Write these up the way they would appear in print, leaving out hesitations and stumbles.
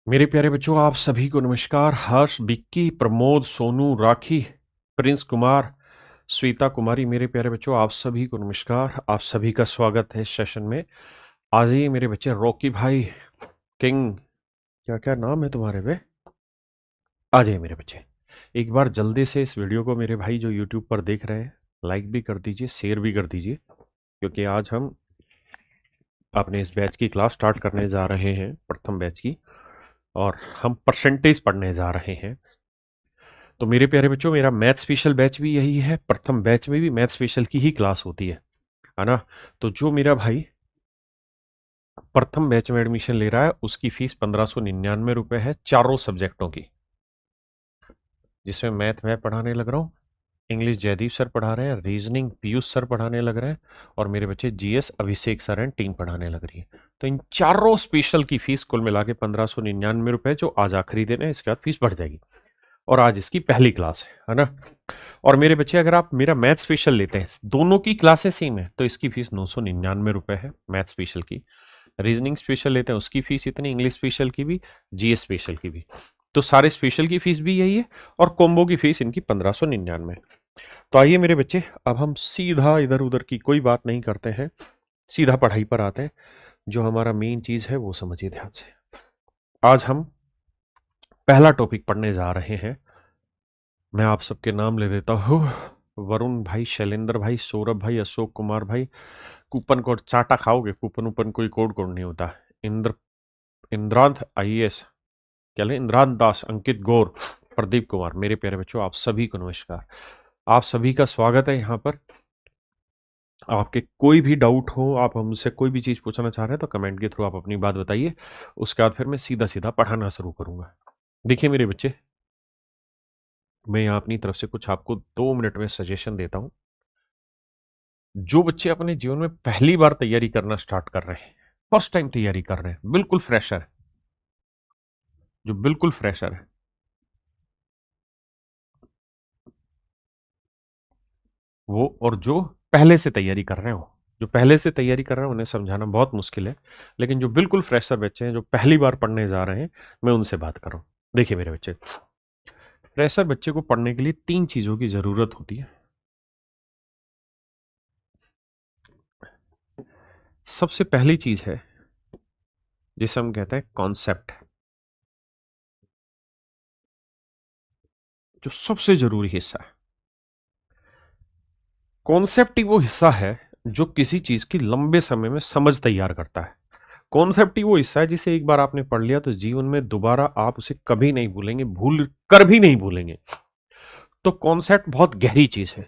मेरे प्यारे बच्चों, आप सभी को नमस्कार। हर्ष, विक्की, प्रमोद, सोनू, राखी, प्रिंस कुमार, श्वेता कुमारी, मेरे प्यारे बच्चों आप सभी को नमस्कार। आप सभी का स्वागत है इस सेशन में। आ जाइए मेरे बच्चे। रॉकी भाई, किंग, क्या क्या नाम है तुम्हारे बे? आ जाइए मेरे बच्चे। एक बार जल्दी से इस वीडियो को मेरे भाई जो यूट्यूब पर देख रहे हैं लाइक भी कर दीजिए, शेयर भी कर दीजिए, क्योंकि आज हम अपने इस बैच की क्लास स्टार्ट करने जा रहे हैं, प्रथम बैच की, और हम परसेंटेज पढ़ने जा रहे हैं। तो मेरे प्यारे बच्चों, मेरा मैथ स्पेशल बैच भी यही है। प्रथम बैच में भी मैथ स्पेशल की ही क्लास होती है ना। तो जो मेरा भाई प्रथम बैच में एडमिशन ले रहा है उसकी फीस 1599 है, चारों सब्जेक्टों की, जिसमें मैथ मैं पढ़ाने लग रहा हूँ, इंग्लिश जयदीप सर पढ़ा रहे हैं, रीजनिंग पीयूष सर पढ़ाने लग रहे हैं, और मेरे बच्चे GS Abhishek sir and team पढ़ाने लग रही है। तो इन चारों स्पेशल की फीस कुल मिला के 1599 जो आज आखिरी दिन है, इसके बाद फीस बढ़ जाएगी। और आज इसकी पहली क्लास है ना। और मेरे बच्चे, अगर आप मेरा मैथ स्पेशल लेते हैं, दोनों की क्लासेस सेम है, तो इसकी फीस 999 है मैथ स्पेशल की। रीजनिंग स्पेशल लेते हैं उसकी फीस इतनी, इंग्लिश स्पेशल की भी, जीएस स्पेशल की भी। तो सारे स्पेशल की फीस भी यही है, और कॉम्बो की फीस इनकी 1599। तो आइए मेरे बच्चे, अब हम सीधा इधर उधर की कोई बात नहीं करते हैं, सीधा पढ़ाई पर आते हैं। जो हमारा मेन चीज है वो समझिए ध्यान से। आज हम पहला टॉपिक पढ़ने जा रहे हैं। मैं आप सबके नाम ले देता हूँ। वरुण भाई, शैलेंद्र भाई, सौरभ भाई, अशोक कुमार भाई। कूपन कोड चाटा खाओगे? कूपन ऊपन कोई कोड कोड नहीं होता। इंद्रांत आईएएस, क्या ले, इंद्रांत दास, अंकित गौर, प्रदीप कुमार, मेरे प्यारे बच्चों आप सभी को नमस्कार। आप सभी का स्वागत है यहाँ पर। आपके कोई भी डाउट हो, आप हमसे कोई भी चीज पूछना चाह रहे हैं, तो कमेंट के थ्रू आप अपनी बात बताइए। उसके बाद फिर मैं सीधा सीधा पढ़ाना शुरू करूंगा। देखिए मेरे बच्चे, मैं यहाँ अपनी तरफ से कुछ आपको 2 मिनट में सजेशन देता हूँ। जो बच्चे अपने जीवन में पहली बार तैयारी करना स्टार्ट कर रहे हैं, फर्स्ट टाइम तैयारी कर रहे हैं, बिल्कुल फ्रेशर है, जो बिल्कुल फ्रेशर है, वो, और जो पहले से तैयारी कर रहे हो, जो पहले से तैयारी कर रहे हैं उन्हें समझाना बहुत मुश्किल है, लेकिन जो बिल्कुल फ्रेशर बच्चे हैं, जो पहली बार पढ़ने जा रहे हैं, मैं उनसे बात कर रहा हूँ। देखिए मेरे बच्चे, फ्रेशर बच्चे को पढ़ने के लिए 3 चीजों की जरूरत होती है। सबसे पहली चीज है जिसे हम कहते हैं कॉन्सेप्ट, जो सबसे जरूरी हिस्सा है। कॉन्सेप्ट ही वो हिस्सा है जो किसी चीज की लंबे समय में समझ तैयार करता है। कॉन्सेप्ट ही वो हिस्सा है जिसे एक बार आपने पढ़ लिया तो जीवन में दोबारा आप उसे कभी नहीं भूलेंगे, भूल कर भी नहीं भूलेंगे। तो कॉन्सेप्ट बहुत गहरी चीज है।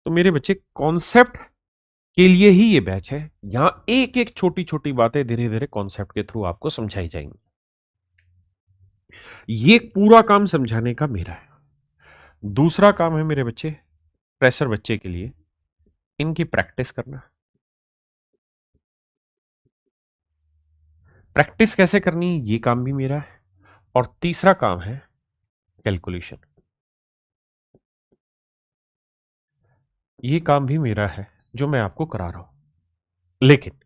तो मेरे बच्चे, कॉन्सेप्ट के लिए ही ये बैच है। यहां एक एक छोटी छोटी बातें धीरे धीरे कॉन्सेप्ट के थ्रू आपको समझाई जाएंगी। ये पूरा काम समझाने का मेरा है। दूसरा काम है मेरे बच्चे, फ्रेशर बच्चे के लिए इनकी प्रैक्टिस करना। प्रैक्टिस कैसे करनी, ये काम भी मेरा है। और तीसरा काम है कैलकुलेशन। ये काम भी मेरा है जो मैं आपको करा रहा हूं। लेकिन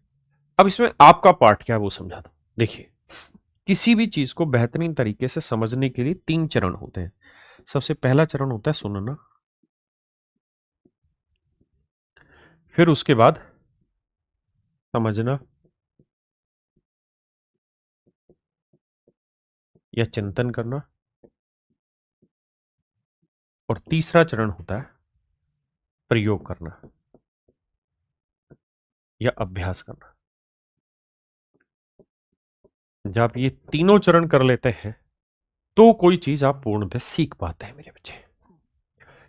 अब इसमें आपका पार्ट क्या है वो समझा दो। देखिए, किसी भी चीज को बेहतरीन तरीके से समझने के लिए 3 चरण होते हैं। सबसे पहला चरण होता है सुनना, फिर उसके बाद समझना या चिंतन करना, और तीसरा चरण होता है प्रयोग करना या अभ्यास करना। जब आप ये तीनों चरण कर लेते हैं तो कोई चीज आप पूर्णतः सीख पाते हैं मेरे बच्चे।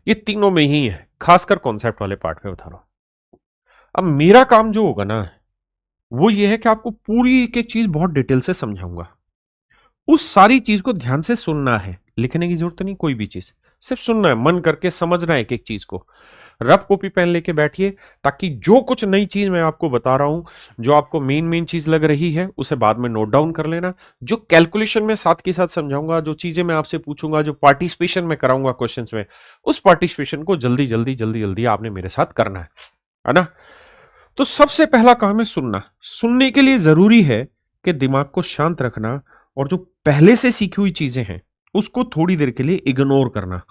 ये तीनों में ही है, खासकर कॉन्सेप्ट वाले पार्ट में बता रहा हूं। अब मेरा काम जो होगा ना, वो ये है कि आपको पूरी एक एक चीज बहुत डिटेल से समझाऊंगा। उस सारी चीज को ध्यान से सुनना है, लिखने की जरूरत नहीं, कोई भी चीज सिर्फ सुनना है, मन करके समझना है एक एक चीज को। रफ कॉपी पेन लेके बैठिए, ताकि जो कुछ नई चीज मैं आपको बता रहा हूं, जो आपको मेन मेन चीज लग रही है, उसे बाद में नोट डाउन कर लेना। जो कैलकुलेशन में साथ के साथ समझाऊंगा, जो चीजें मैं आपसे पूछूंगा, जो पार्टिसिपेशन में कराऊंगा क्वेश्चंस में, उस पार्टिसिपेशन को जल्दी जल्दी जल्दी जल्दी आपने मेरे साथ करना है ना। तो सबसे पहला काम है सुनना। सुनने के लिए जरूरी है कि दिमाग को शांत रखना और जो पहले से सीखी हुई चीजें हैं उसको थोड़ी देर के लिए इग्नोर करना,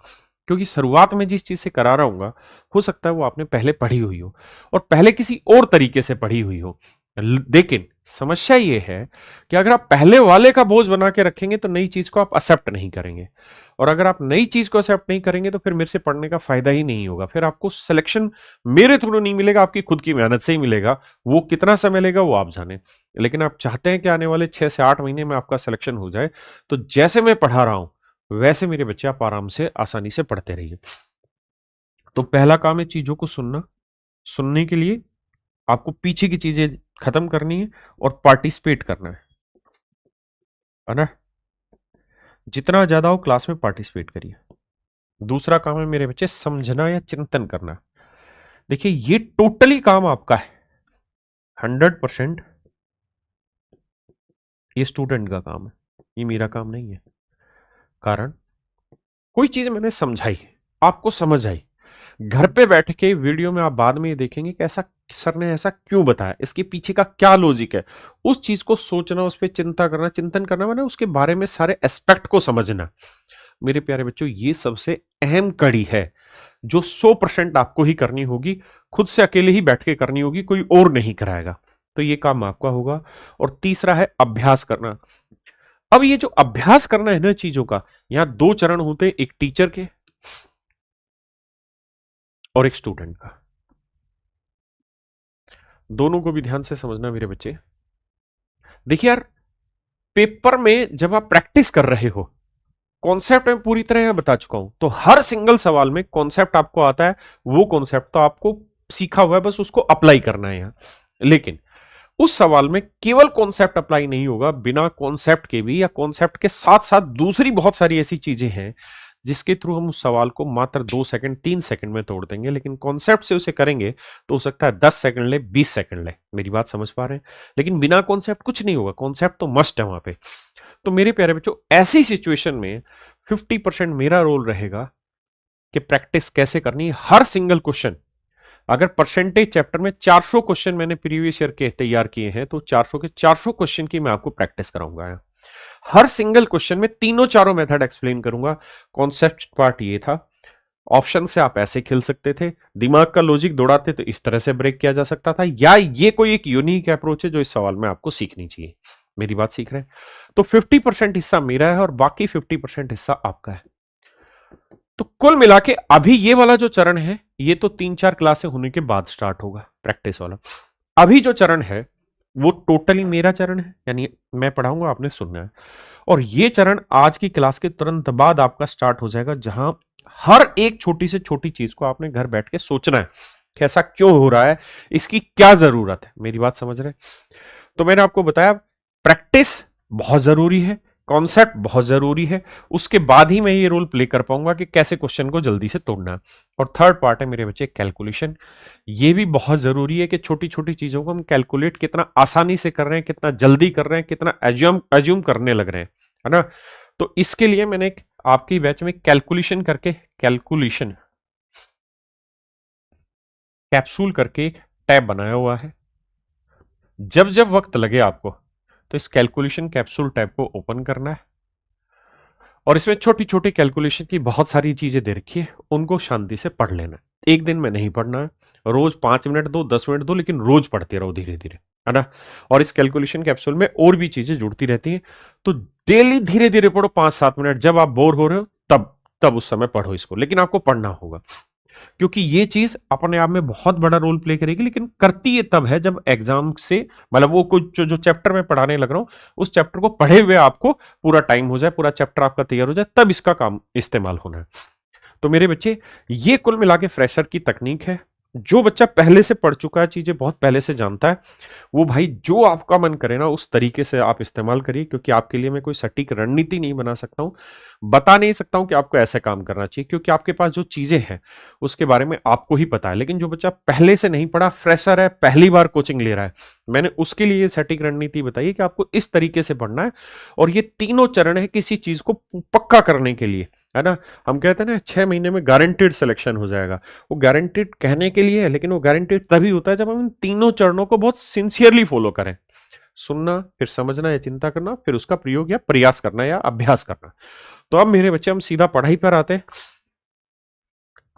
क्योंकि शुरुआत में जिस चीज से करा रहा हूँ हो सकता है वो आपने पहले पढ़ी हुई हो और पहले किसी और तरीके से पढ़ी हुई हो। लेकिन समस्या ये है कि अगर आप पहले वाले का बोझ बना के रखेंगे तो नई चीज को आप एक्सेप्ट नहीं करेंगे, और अगर आप नई चीज को एक्सेप्ट नहीं करेंगे तो फिर मेरे से पढ़ने का फायदा ही नहीं होगा। फिर आपको सिलेक्शन मेरे थ्रू नहीं मिलेगा, आपकी खुद की मेहनत से ही मिलेगा। वो कितना समय लेगा वो आप जाने, लेकिन आप चाहते हैं कि आने वाले 6 से 8 महीने में आपका सिलेक्शन हो जाए, तो जैसे मैं पढ़ा रहा हूं वैसे मेरे बच्चे आप आराम से आसानी से पढ़ते रहिए। तो पहला काम है चीजों को सुनना। सुनने के लिए आपको पीछे की चीजें खत्म करनी है और पार्टिसिपेट करना है ना। जितना ज्यादा हो क्लास में पार्टिसिपेट करिए। दूसरा काम है मेरे बच्चे समझना या चिंतन करना। देखिए ये टोटली काम आपका है, 100% ये स्टूडेंट का काम है, ये मेरा काम नहीं है। कारण कोई चीज मैंने समझाई, आपको समझ आई, घर पे बैठ के वीडियो में आप बाद में ये देखेंगे कि ऐसा सर ने ऐसा क्यों बताया, इसके पीछे का क्या लॉजिक है। उस चीज को सोचना, उस पर चिंता करना, चिंतन करना, मैंने उसके बारे में सारे एस्पेक्ट को समझना। मेरे प्यारे बच्चों ये सबसे अहम कड़ी है जो 100% आपको ही करनी होगी, खुद से अकेले ही बैठ के करनी होगी, कोई और नहीं कराएगा। तो ये काम आपका होगा। और तीसरा है अभ्यास करना। अब ये जो अभ्यास करना है ना चीजों का, यहां 2 चरण होते हैं, एक टीचर के और एक स्टूडेंट का। दोनों को भी ध्यान से समझना मेरे बच्चे। देखिए यार, पेपर में जब आप प्रैक्टिस कर रहे हो, कॉन्सेप्ट मैं पूरी तरह यहां बता चुका हूं, तो हर सिंगल सवाल में कॉन्सेप्ट आपको आता है, वो कॉन्सेप्ट तो आपको सीखा हुआ है, बस उसको अप्लाई करना है यहां। लेकिन उस सवाल में केवल कॉन्सेप्ट अप्लाई नहीं होगा, बिना कॉन्सेप्ट के भी या कॉन्सेप्ट के साथ साथ दूसरी बहुत सारी ऐसी चीजें हैं जिसके थ्रू हम उस सवाल को मात्र 2 सेकंड 3 सेकंड में तोड़ देंगे। लेकिन कॉन्सेप्ट से उसे करेंगे तो हो सकता है 10 सेकंड ले, 20 सेकंड ले। मेरी बात समझ पा रहे हैं? लेकिन बिना कॉन्सेप्ट कुछ नहीं होगा, कॉन्सेप्ट तो मस्ट है वहां पे। तो मेरे प्यारे बच्चों, ऐसी सिचुएशन में 50% मेरा रोल रहेगा कि प्रैक्टिस कैसे करनी है। हर सिंगल क्वेश्चन, अगर परसेंटेज चैप्टर में 400 क्वेश्चन मैंने प्रीवियस ईयर के तैयार किए हैं, तो 400 के 400 क्वेश्चन की मैं आपको प्रैक्टिस कराऊंगा। हर सिंगल क्वेश्चन में तीनों चारों मेथड एक्सप्लेन करूंगा। कॉन्सेप्ट पार्ट ये था, ऑप्शन से आप ऐसे खेल सकते थे, दिमाग का लॉजिक दौड़ाते तो इस तरह से ब्रेक किया जा सकता था, या ये कोई एक यूनिक अप्रोच है जो इस सवाल में आपको सीखनी चाहिए। मेरी बात सीख रहे हैं? तो 50% हिस्सा मेरा है और बाकी 50% हिस्सा आपका है। तो कुल मिला के अभी ये वाला जो चरण है, ये तो 3-4 क्लासें होने के बाद स्टार्ट होगा प्रैक्टिस वाला। अभी जो चरण है वो टोटली मेरा चरण है, यानी मैं पढ़ाऊंगा, आपने सुनना है। और ये चरण आज की क्लास के तुरंत बाद आपका स्टार्ट हो जाएगा, जहां हर एक छोटी से छोटी चीज को आपने घर बैठ के सोचना है कि ऐसा क्यों हो रहा है, इसकी क्या जरूरत है। मेरी बात समझ रहे हैं? तो मैंने आपको बताया प्रैक्टिस बहुत जरूरी है, कॉन्सेप्ट बहुत जरूरी है, उसके बाद ही मैं ये रोल प्ले कर पाऊंगा कि कैसे क्वेश्चन को जल्दी से तोड़ना है। और थर्ड पार्ट है मेरे बच्चे कैलकुलेशन। ये भी बहुत जरूरी है कि छोटी छोटी चीजों को हम कैलकुलेट कितना आसानी से कर रहे हैं, कितना जल्दी कर रहे हैं, कितना एज्यूम करने लग रहे हैं, है ना। तो इसके लिए मैंने एक आपकी बैच में कैलकुलेशन कैप्सूल करके एक टैब बनाया हुआ है। जब जब वक्त लगे आपको, तो इस कैलकुलेशन कैप्सूल टैब को ओपन करना है और इसमें छोटी छोटी कैलकुलेशन की बहुत सारी चीजें दे रखी है, उनको शांति से पढ़ लेना है। एक दिन में नहीं पढ़ना है, रोज 5 मिनट दो, 10 मिनट दो, लेकिन रोज पढ़ते रहो धीरे धीरे, है ना। और इस कैलकुलेशन कैप्सूल में और भी चीजें जुड़ती रहती हैं, तो डेली धीरे धीरे पढ़ो, 5-7 मिनट। जब आप बोर हो रहे हो तब तब उस समय पढ़ो इसको, लेकिन आपको पढ़ना होगा, क्योंकि ये चीज अपने आप में बहुत बड़ा रोल प्ले करेगी। लेकिन करती ये तब है जब एग्जाम से, मतलब वो कुछ जो चैप्टर में पढ़ाने लग रहा हूं उस चैप्टर को पढ़े हुए आपको पूरा टाइम हो जाए, पूरा चैप्टर आपका तैयार हो जाए, तब इसका काम इस्तेमाल होना है। तो मेरे बच्चे, ये कुल मिला के फ्रेशर की तकनीक है। जो बच्चा पहले से पढ़ चुका है, चीजें बहुत पहले से जानता है, वो भाई जो आपका मन करे ना उस तरीके से आप इस्तेमाल करिए, क्योंकि आपके लिए मैं कोई सटीक रणनीति नहीं बना सकता हूं, बता नहीं सकता हूं कि आपको ऐसे काम करना चाहिए, क्योंकि आपके पास जो चीजें हैं उसके बारे में आपको ही पता है। लेकिन जो बच्चा पहले से नहीं पढ़ा, फ्रेशर है, पहली बार कोचिंग ले रहा है, मैंने उसके लिए सटीक रणनीति बताई कि आपको इस तरीके से पढ़ना है। और ये तीनों चरण है किसी चीज को पक्का करने के लिए, है ना। हम कहते हैं ना 6 महीने में गारंटेड सिलेक्शन हो जाएगा, वो गारंटेड कहने के लिए है, लेकिन वो गारंटेड तभी होता है जब हम इन तीनों चरणों को बहुत सिंसियरली फॉलो करें। सुनना, फिर समझना या चिंता करना, फिर उसका प्रयोग या प्रयास करना या अभ्यास करना। तो अब मेरे बच्चे हम सीधा पढ़ाई पर आते हैं,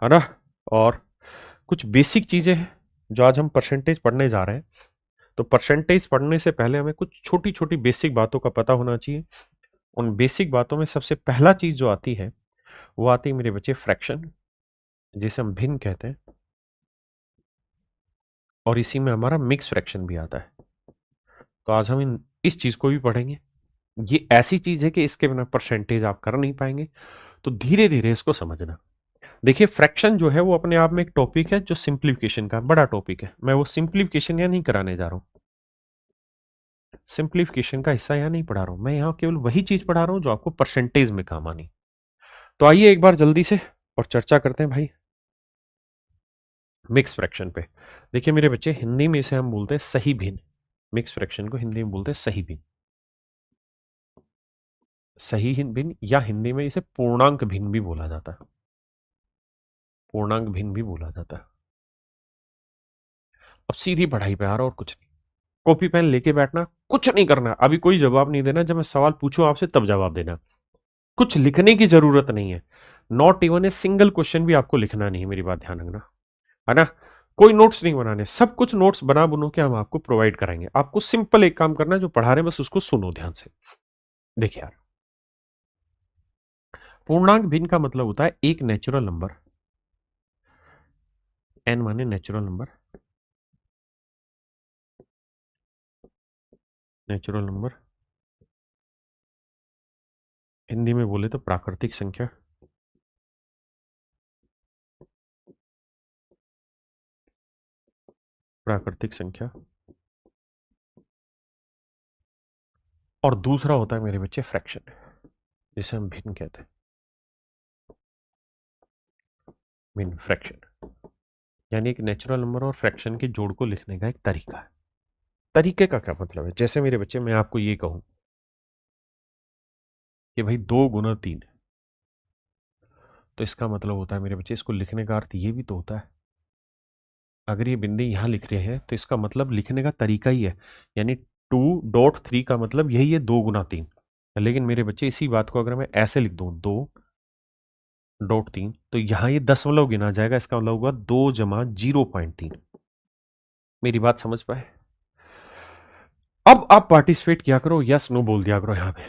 है ना। और कुछ बेसिक चीजें हैं जो आज हम परसेंटेज पढ़ने जा रहे हैं। तो परसेंटेज पढ़ने से पहले हमें कुछ छोटी छोटी बेसिक बातों का पता होना चाहिए। उन बेसिक बातों में सबसे पहला चीज जो आती है वो आती है मेरे बच्चे फ्रैक्शन, जिसे हम भिन्न कहते हैं, और इसी में हमारा मिक्स फ्रैक्शन भी आता है। तो आज हम इस चीज को भी पढ़ेंगे। ये ऐसी चीज है कि इसके बिना परसेंटेज आप कर नहीं पाएंगे, तो धीरे धीरे इसको समझना। देखिए, फ्रैक्शन जो है वो अपने आप में एक टॉपिक है जो सिंप्लीफिकेशन का बड़ा टॉपिक है। मैं वो सिंप्लीफिकेशन यहाँ नहीं कराने जा रहा हूं, सिंप्लीफिकेशन का हिस्सा यहाँ नहीं पढ़ा रहा हूं, मैं यहाँ केवल वही चीज पढ़ा रहा हूं जो आपको परसेंटेज में काम आनी। तो आइए एक बार जल्दी से और चर्चा करते हैं भाई मिक्स फ्रैक्शन पे। देखिए मेरे बच्चे, हिंदी में इसे हम बोलते हैं सही भिन्न। मिक्स फ्रैक्शन को हिंदी में बोलते हैं सही भिन्न, सही भिन्न, या हिंदी में इसे पूर्णांक भिन्न भी बोला जाता है, पूर्णांक भिन्न भी बोला जाता है। अब सीधी पढ़ाई पे आ रहा और कुछ नहीं, कॉपी पेन लेके बैठना, कुछ नहीं करना, अभी कोई जवाब नहीं देना, जब मैं सवाल पूछूं आपसे तब जवाब देना, कुछ लिखने की जरूरत नहीं है। Not even a single question भी आपको लिखना नहीं है, मेरी बात ध्यान रखना, है ना। कोई नोट्स नहीं बनाने, सब कुछ नोट्स बना बुनो के हम आपको प्रोवाइड कराएंगे। आपको सिंपल एक काम करना है, जो पढ़ा रहे हैं बस उसको सुनो ध्यान से। देखिए यार, पूर्णांक भिन्न का मतलब होता है एक नेचुरल नंबर, एन माने natural number, natural number Hindi में बोले तो प्राकृतिक संख्या, प्राकृतिक संख्या। और दूसरा होता है मेरे बच्चे फ्रैक्शन, जिसे हम भिन्न कहते हैं, भिन्न फ्रैक्शन, यानी एक नेचुरल नंबर और फ्रैक्शन के जोड़ को लिखने का एक तरीका है। तरीके का क्या मतलब है? जैसे मेरे बच्चे मैं आपको ये कहूं कि भाई 2 × 3, तो इसका मतलब होता है मेरे बच्चे, इसको लिखने का अर्थ ये भी तो होता है, अगर ये बिंदी यहां लिख रहे हैं तो इसका मतलब लिखने का तरीका ही है, यानी 2.3 का मतलब यही है 2 × 3। लेकिन मेरे बच्चे इसी बात को अगर मैं ऐसे लिख दूं 2.3, तो यहां ये दशमलव गिना जाएगा, इसका मतलब होगा 2 + 0.3। मेरी बात समझ पाए? अब आप पार्टिसिपेट किया करो, यस नो बोल दिया करो यहाँ पे।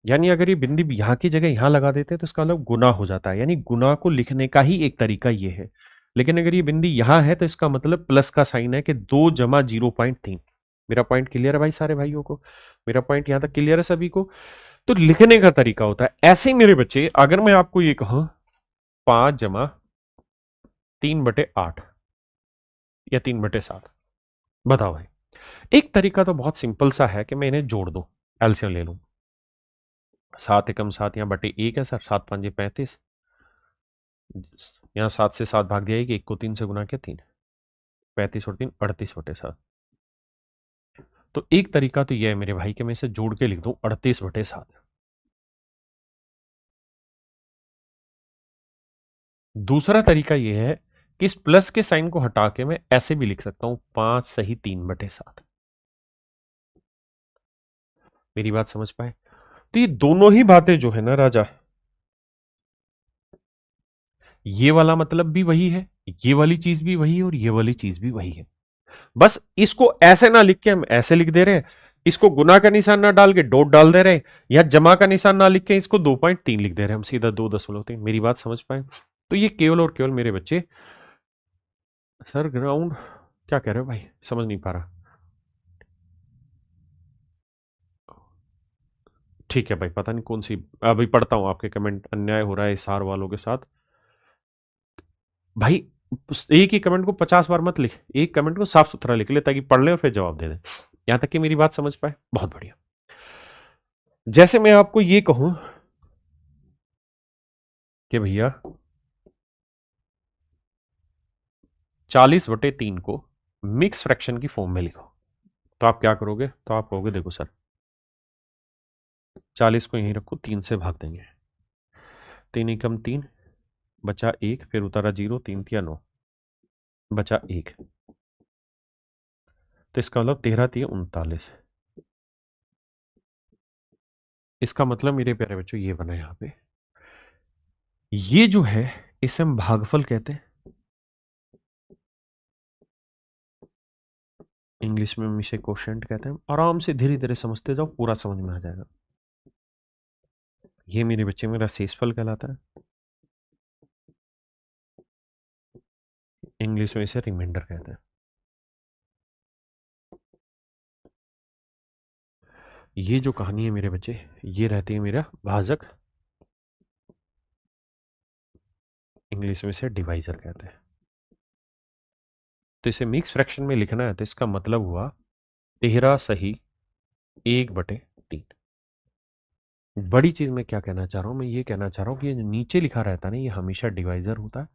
यानी अगर ये बिंदी यहाँ की जगह यहाँ लगा देते हैं तो इसका मतलब गुना हो जाता है, यानी गुना को लिखने का ही एक तरीका ये है। लेकिन अगर ये बिंदी यहाँ है तो इसका मतलब प्लस का साइन है कि 2 + 0.3। मेरा पॉइंट क्लियर है भाई सारे भाइयों को? मेरा पॉइंट यहां तक क्लियर है सभी को? तो लिखने का तरीका होता है ऐसे ही मेरे बच्चे। अगर मैं आपको ये कहूं 5 + 3/8 या 3/7, बताओ भाई। एक तरीका तो बहुत सिंपल सा है कि मैं इन्हें जोड़ दूं, एलसीएम ले लूं। 7 × 7 यहाँ बटे 1 है सर, 7×5 = 35। यहाँ 7 से 7 भाग दिया, कि 1 को 3 से गुना किया 3, 35 और 3 38/7। तो एक तरीका तो यह है मेरे भाई कि मैं इसे जोड़ के लिख दूं 38/7। दूसरा तरीका यह है कि इस प्लस के साइन को हटा के मैं ऐसे भी लिख सकता हूं 5 सही 3/7। मेरी बात समझ पाए? तो ये दोनों ही बातें जो है ना राजा, ये वाला मतलब भी वही है, ये वाली चीज भी वही है, और ये वाली चीज भी वही है। बस इसको ऐसे ना लिख के हम ऐसे लिख दे रहे हैं, इसको गुना का निशान ना डाल के डॉट डाल दे रहे हैं, या जमा का निशान ना लिख के इसको 2.3 लिख दे रहे हैं हम, सीधा 2.3। मेरी बात समझ पाए? तो ये केवल और केवल मेरे बच्चे, सर ग्राउंड क्या कह रहे हो भाई, समझ नहीं पा रहा। ठीक है भाई, पता नहीं कौन सी, अभी पढ़ता हूं आपके कमेंट। अन्याय हो रहा है इस हार वालों के साथ भाई। एक ही कमेंट को 50 बार मत लिख, एक कमेंट को साफ सुथरा लिख ले ताकि पढ़ ले और फिर जवाब दे दे। यहां तक कि मेरी बात समझ पाए? बहुत बढ़िया। जैसे मैं आपको ये कहूं कि भैया 40/3 को मिक्स फ्रैक्शन की फॉर्म में लिखो, तो आप क्या करोगे? तो आप कहोगे देखो सर, 40 को यहीं रखो, 3 से भाग देंगे, 3 × 3 बचा 1, फिर उतारा 0, 3×3 = 9, बचा 1। तो इसका मतलब 13×3 = 39। इसका मतलब मेरे प्यारे बच्चों ये बना यहां पे, ये जो है इसे हम भागफल कहते हैं, इंग्लिश में हम इसे कोशेंट कहते हैं। आराम से धीरे धीरे समझते जाओ, पूरा समझ में आ जाएगा। ये मेरे बच्चे मेरा शेषफल कहलाता है, इंग्लिश में इसे रिमाइंडर कहते हैं। ये जो कहानी है मेरे बच्चे, ये रहती है मेरा भाजक, इंग्लिश में इसे डिवाइजर कहते हैं। तो इसे मिक्स फ्रैक्शन में लिखना है तो इसका मतलब हुआ 13 सही 1/3। बड़ी चीज मैं क्या कहना चाह रहा हूं, मैं ये कहना चाह रहा हूं कि ये जो नीचे लिखा रहता है ना, ये हमेशा डिवाइजर होता है,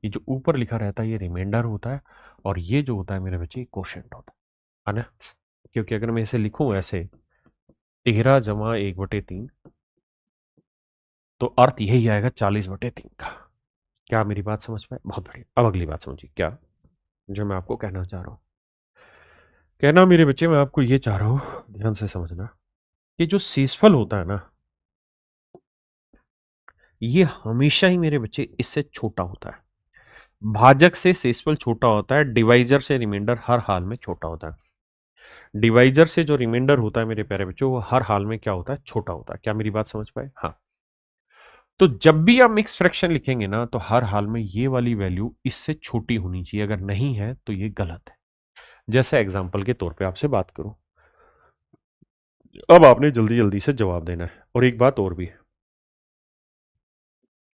ये जो ऊपर लिखा रहता है ये रिमाइंडर होता है, और ये जो होता है मेरे बच्चे ये कोशेंट होता है ना। क्योंकि अगर मैं इसे लिखूं ऐसे 13 जमा 1/3, तो अर्थ यही आएगा 40/3 का। क्या मेरी बात समझ पाए? बहुत बढ़िया। अब अगली बात समझिए, क्या जो मैं आपको कहना चाह रहा हूं, कहना मेरे बच्चे मैं आपको ये चाह रहा हूं, ध्यान से समझना, कि जो शेषफल होता है ना, ये हमेशा ही मेरे बच्चे इससे छोटा होता है। भाजक से शेषफल छोटा होता है, डिवाइजर से रिमाइंडर हर हाल में छोटा होता है। डिवाइजर से जो रिमाइंडर होता है मेरे प्यारे बच्चों, वो हर हाल में क्या होता है? छोटा होता है। क्या मेरी बात समझ पाए? हाँ। तो जब भी आप मिक्स फ्रैक्शन लिखेंगे ना, तो हर हाल में ये वाली वैल्यू इससे छोटी होनी चाहिए, अगर नहीं है तो ये गलत है। जैसे एग्जाम्पल के तौर पे आपसे बात करूं, अब आपने जल्दी जल्दी से जवाब देना है। और एक बात और भी,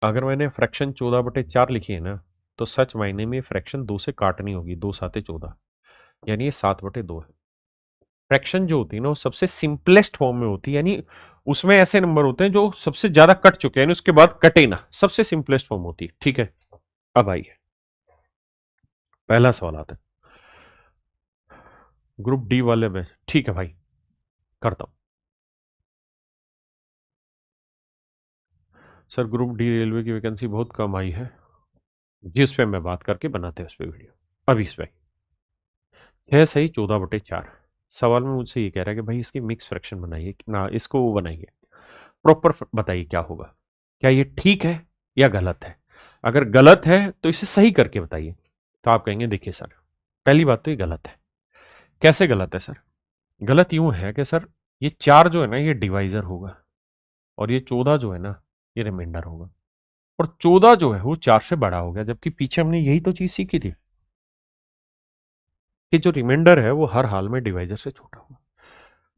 अगर मैंने फ्रैक्शन 14/4 लिखी है ना, तो सच मायने में फ्रैक्शन 2 से काटनी होगी, 2 7 14, यानी ये 7/2 है। फ्रैक्शन जो होती है ना, वो सबसे सिंपलेस्ट फॉर्म में होती है, यानी उसमें ऐसे नंबर होते हैं जो सबसे ज्यादा कट चुके हैं, उसके बाद कटे ना, सबसे सिंपलेस्ट फॉर्म होती है। ठीक है, अब आइए पहला सवाल आता है ग्रुप डी वाले में। ठीक है भाई, करता हूं। सर ग्रुप डी रेलवे की वैकेंसी बहुत कम आई है, जिस पे मैं बात करके बनाते हैं उस पर वीडियो। अब इस पे 6 सही 14/4। सवाल में मुझसे ये कह रहा है कि भाई इसकी मिक्स फ्रैक्शन बनाइए ना, इसको वो बनाइए, प्रॉपर बताइए क्या होगा, क्या ये ठीक है या गलत है। अगर गलत है तो इसे सही करके बताइए। तो आप कहेंगे देखिए सर, पहली बात तो ये गलत है। कैसे गलत है सर? गलत यूं है कि सर ये 4 जो है ना ये डिवाइजर होगा, और ये 14 जो है ना ये रिमाइंडर होगा, और 14 जो है वो 4 से बड़ा हो गया, जबकि पीछे हमने यही तो चीज सीखी थी कि जो रिमाइंडर है वो हर हाल में डिवाइजर से छोटा होगा।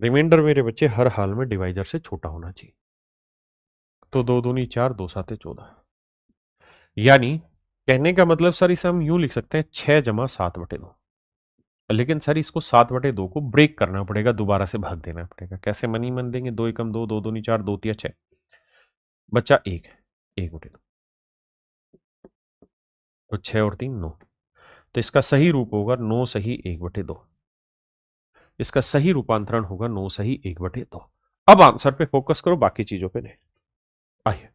रिमाइंडर मेरे बच्चे हर हाल में डिवाइजर से छोटा होना चाहिए। तो 2 दूनी 4, 2 7 14, यानी कहने का मतलब सर इसे हम यूं लिख सकते हैं 6 जमा 7/2। लेकिन सर इसको 7/2 को ब्रेक करना पड़ेगा, दोबारा से भाग देना पड़ेगा। कैसे? मनी मन देंगे, 2 एकम 2, 2 दूनी 4, 2 तिया 6, बच्चा 1, 1/2। तो 6 और 3 9। तो इसका सही रूप होगा 9 सही 1/2। इसका सही रूपांतरण होगा 9 सही 1/2। अब आंसर पे फोकस करो, बाकी चीजों पे नहीं। आइए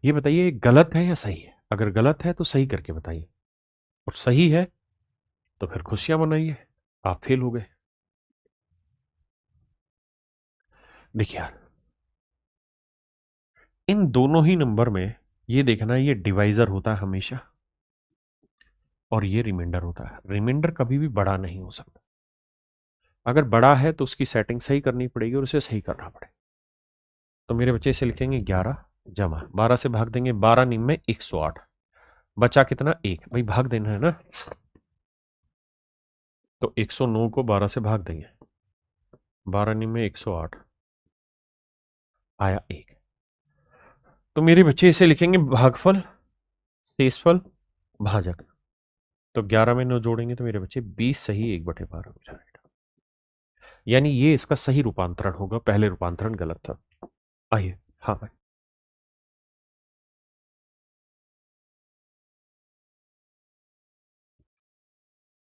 ये बताइए गलत है या सही है? अगर गलत है तो सही करके बताइए, और सही है तो फिर खुशियां मनाइए, आप फेल हो गए। देखिए यार, इन दोनों ही नंबर में ये देखना, ये डिवाइजर होता है हमेशा, और ये रिमाइंडर होता है। रिमाइंडर कभी भी बड़ा नहीं हो सकता। अगर बड़ा है तो उसकी सेटिंग सही करनी पड़ेगी और उसे सही करना पड़ेगा। तो मेरे बच्चे इसे लिखेंगे 11 जमा 12 से भाग देंगे, 12 निम में 108, बचा कितना? 1। भाई भाग देना है ना, तो 109 को 12 से भाग देंगे, 12 निम में 108, आया 1। तो मेरे बच्चे इसे लिखेंगे भागफल, शेषफल, भाजक। तो 11 में 9 जोड़ेंगे तो मेरे बच्चे 20 सही 1/12 हो जाएगा, यानी ये इसका सही रूपांतरण होगा, पहले रूपांतरण गलत था। आइए, हाँ भाई।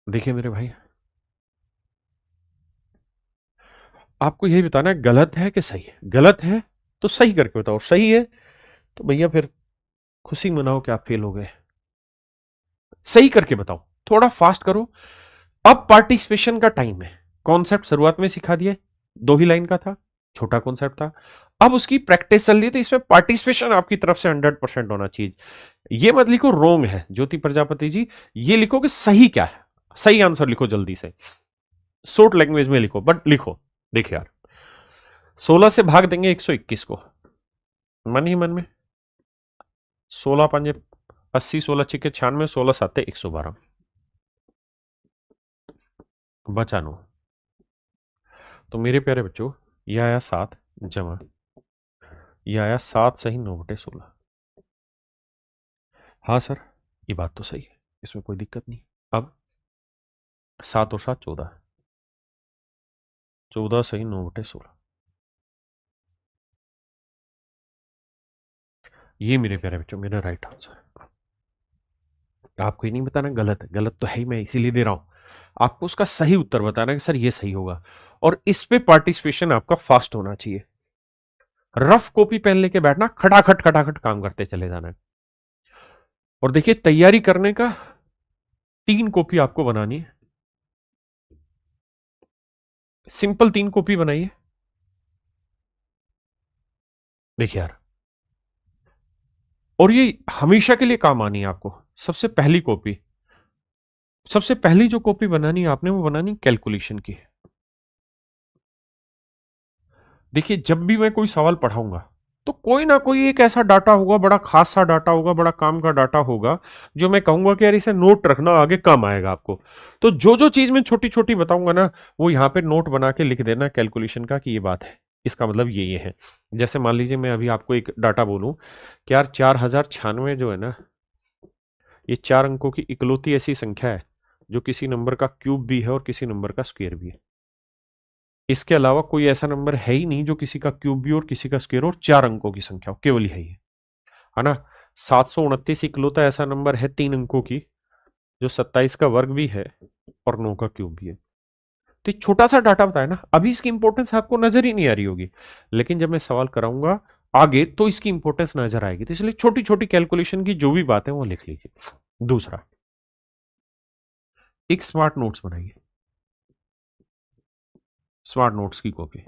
देखिए मेरे भाई, आपको यही बताना है गलत है कि सही है। गलत है तो सही करके बताओ, सही है तो भैया फिर खुशी मनाओ कि आप फेल हो गए। सही करके बताओ, थोड़ा फास्ट करो। अब पार्टिसिपेशन का टाइम है। कॉन्सेप्ट शुरुआत में सिखा दिए, 2 ही लाइन का था, छोटा कॉन्सेप्ट था। अब उसकी प्रैक्टिस चल रही है, तो इसमें पार्टिसिपेशन आपकी तरफ से 100% होना चाहिए। ये मत लिखो रोंग है ज्योति प्रजापति जी, ये लिखो कि सही क्या है, सही आंसर लिखो जल्दी से, शॉर्ट लैंग्वेज में लिखो, बट लिखो। देखिए यार, 16 से भाग देंगे 121 को मन ही मन में, 16 पंजे 80, 16 छिके 96, 16 साते 112, बचा 9। तो मेरे प्यारे बच्चों, ये आया 7 जमा, ये आया 7 सही 9/16। हाँ सर, ये बात तो सही है, इसमें कोई दिक्कत नहीं। अब 7 और 7 14, 14 सही 9/16। ये मेरे प्यारे बच्चों मेरा राइट आंसर है। आपको ये नहीं बताना गलत है, गलत तो है ही, मैं इसीलिए दे रहा हूं आपको उसका सही उत्तर बताना कि सर ये सही होगा, और इस पे पार्टिसिपेशन आपका फास्ट होना चाहिए। रफ कॉपी पेन लेके बैठना, खटाखट खटाखट काम करते चले जाना है। और देखिए, तैयारी करने का 3 कॉपी आपको बनानी है, सिंपल 3 कॉपी बनाइए। देखिए यार, और ये हमेशा के लिए काम आनी है आपको। सबसे पहली कॉपी, सबसे पहली जो कॉपी बनानी है आपने, वो बनानी कैलकुलेशन की। देखिए, जब भी मैं कोई सवाल पढ़ाऊंगा तो कोई ना कोई एक ऐसा डाटा होगा, बड़ा खास सा डाटा होगा, बड़ा काम का डाटा होगा, जो मैं कहूंगा कि यार इसे नोट रखना, आगे काम आएगा आपको। तो जो जो चीज मैं छोटी छोटी बताऊंगा ना, वो यहां पे नोट बना के लिख देना कैलकुलेशन का कि ये बात है, इसका मतलब ये है। जैसे मान लीजिए मैं अभी आपको एक डाटा बोलूं कि यार 4096 जो है ना, ये 4 अंकों की इकलौती ऐसी संख्या है जो किसी नंबर का क्यूब भी है और किसी नंबर का स्क्वायर भी है। इसके अलावा कोई ऐसा नंबर है ही नहीं जो किसी का क्यूब भी और किसी का स्क्वायर और 4 अंकों की संख्या हो, केवल ही है ना। 729 इकलौता ऐसा नंबर है 3 अंकों की, जो 27 का वर्ग भी है और 9 का क्यूब भी है। तो एक छोटा सा डाटा बताया ना, अभी इसकी इंपॉर्टेंस आपको नजर ही नहीं आ रही होगी, लेकिन जब मैं सवाल कराऊंगा आगे तो इसकी इंपॉर्टेंस नजर आएगी। तो इसलिए छोटी छोटी कैलकुलेशन की जो भी बात है वो लिख लीजिए। दूसरा, एक स्मार्ट नोट्स बनाइए, स्मार्ट नोट्स की कॉपी।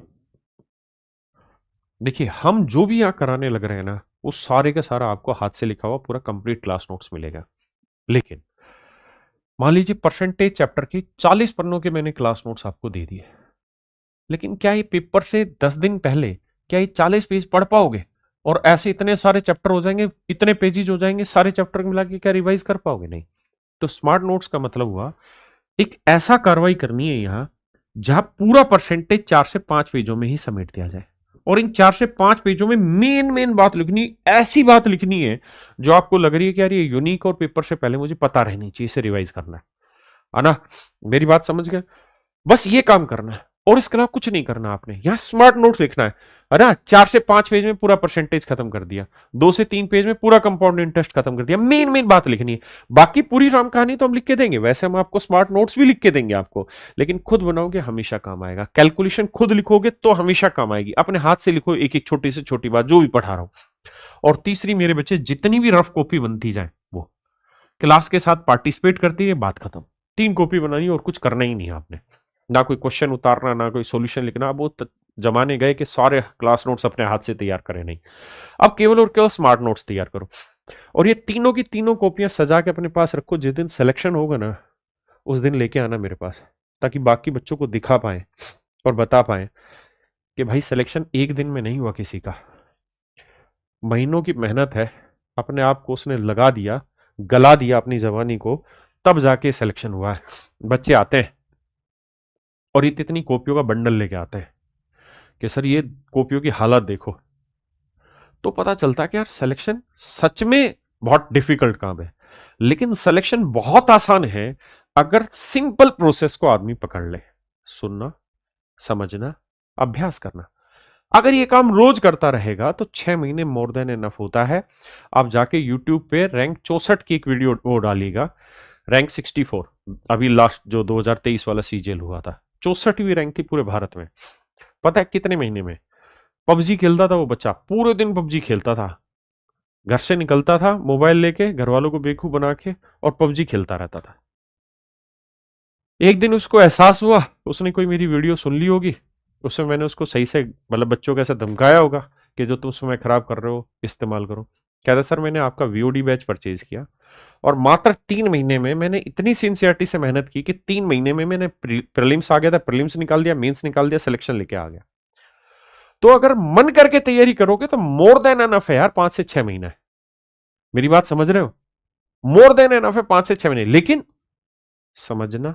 देखिए, हम जो भी यहां कराने लग रहे हैं ना, वो सारे का सारा आपको हाथ से लिखा हुआ पूरा कंप्लीट क्लास नोट्स मिलेगा। लेकिन मान लीजिए परसेंटेज चैप्टर की 40 पन्नों के मैंने क्लास नोट्स आपको दे दिए, लेकिन क्या ये पेपर से 10 दिन पहले क्या ये 40 पेज पढ़ पाओगे? और ऐसे इतने सारे चैप्टर हो जाएंगे, इतने पेजेस हो जाएंगे, सारे चैप्टर मिला के क्या रिवाइज कर पाओगे? नहीं। तो स्मार्ट नोट्स का मतलब हुआ एक ऐसा कार्रवाई करनी है यहां जहां पूरा परसेंटेज 4 से 5 पेजों में ही समेट दिया जाए, और इन 4 से 5 पेजों में मेन मेन बात लिखनी, ऐसी बात लिखनी है जो आपको लग रही है कि यार ये यूनिक और पेपर से पहले मुझे पता रहनी चाहिए, इसे रिवाइज करना है ना। मेरी बात समझ गए? बस ये काम करना है और इसके अलावा कुछ नहीं करना आपने। यहां स्मार्ट नोट्स लिखना है, अरे 4 से 5 पेज में पूरा परसेंटेज खत्म कर दिया, 2 से 3 पेज में पूरा कंपाउंड इंटरेस्ट खत्म कर दिया, मेन मेन बात लिखनी है। बाकी पूरी राम कहानी तो हम लिख के देंगे, वैसे हम आपको स्मार्ट नोट्स भी लिख के देंगे आपको, लेकिन खुद बनाओगे हमेशा काम आएगा। कैलकुलेशन खुद लिखोगे तो हमेशा काम आएगी। अपने हाथ से लिखो एक एक छोटी से छोटी बात जो भी पढ़ा रहा हूं। और तीसरी, मेरे बच्चे, जितनी भी रफ कॉपी बनती जाए वो क्लास के साथ पार्टिसिपेट करती है, बात खत्म। 3 कॉपी बनानी और कुछ करना ही नहीं है आपने, ना कोई क्वेश्चन उतारना, ना कोई सॉल्यूशन लिखना। अब वो जमाने गए कि सारे क्लास नोट्स अपने हाथ से तैयार करें, नहीं। अब केवल और केवल स्मार्ट नोट्स तैयार करो, और ये तीनों की तीनों कॉपियां सजा के अपने पास रखो। जिस दिन सिलेक्शन होगा ना, उस दिन लेके आना मेरे पास, ताकि बाकी बच्चों को दिखा पाए और बता पाए कि भाई सिलेक्शन एक दिन में नहीं हुआ किसी का, महीनों की मेहनत है, अपने आप को उसने लगा दिया, गला दिया अपनी जवानी को, तब जाके सिलेक्शन हुआ है। बच्चे आते हैं और ये इतनी कॉपियों का बंडल लेके आते हैं कि सर ये कॉपियों की हालत देखो। तो पता चलता है कि यार सिलेक्शन सच में बहुत डिफिकल्ट काम है, लेकिन सिलेक्शन बहुत आसान है अगर सिंपल प्रोसेस को आदमी पकड़ ले। सुनना, समझना, अभ्यास करना। अगर ये काम रोज करता रहेगा तो 6 महीने मोर देन इनफ होता है। आप जाके यूट्यूब पे रैंक 64 की एक वीडियो वो डालिएगा, रैंक 64, अभी लास्ट जो 2023 वाला सीजीएल हुआ था, 64वीं रैंक थी पूरे भारत में। पता है कितने महीने में? पबजी खेलता था वो बच्चा, पूरे दिन पबजी खेलता था, घर से निकलता था मोबाइल लेके, घर वालों को बेवकूफ बना के, और पबजी खेलता रहता था। 1 दिन उसको एहसास हुआ, उसने कोई मेरी वीडियो सुन ली होगी, 1 दिन उसको एहसास हुआ कि यार सिलेक्शन सच में बहुत डिफिकल्ट काम है, लेकिन सिलेक्शन बहुत आसान है अगर सिंपल प्रोसेस को आदमी पकड़ ले। सुनना, समझना, अभ्यास करना। अगर ये काम रोज करता रहेगा तो 6 महीने मोर देन इनफ होता है। आप जाके यूट्यूब पे रैंक 64 की एक वीडियो डालिएगा, रैंक 64, अभी लास्ट जो 2023 वाला सीजीएल हुआ था, 64वीं रैंक थी पूरे भारत में। पता है कितने महीने में? पबजी खेलता था, घर से निकलता था मोबाइल लेके, घर वालों को बेवकूफ बना के, और पबजी खेलता रहता था। 1 दिन उसको एहसास हुआ, उसने कोई मेरी वीडियो सुन ली होगी, उसमें मैंने उसको सही से मतलब बच्चों को ऐसा धमकाया होगा कि जो तुम समय खराब कर रहे हो इस्तेमाल करो। कहता सर मैंने आपका वीओडी बैच परचेज किया और मात्र 3 महीने में मैंने इतनी सिंसियरिटी से मेहनत की कि 3 महीने में मैंने प्रीलिम्स आ गया था, प्रीलिम्स निकाल दिया, मेंस निकाल दिया, सिलेक्शन लेके आ गया। तो अगर मन करके तैयारी करोगे तो मोर देन एनफ है यार, 5 से 6 महीना है। मेरी बात समझ रहे हो? मोर देन एनफ है 5 से 6 महीने। लेकिन समझना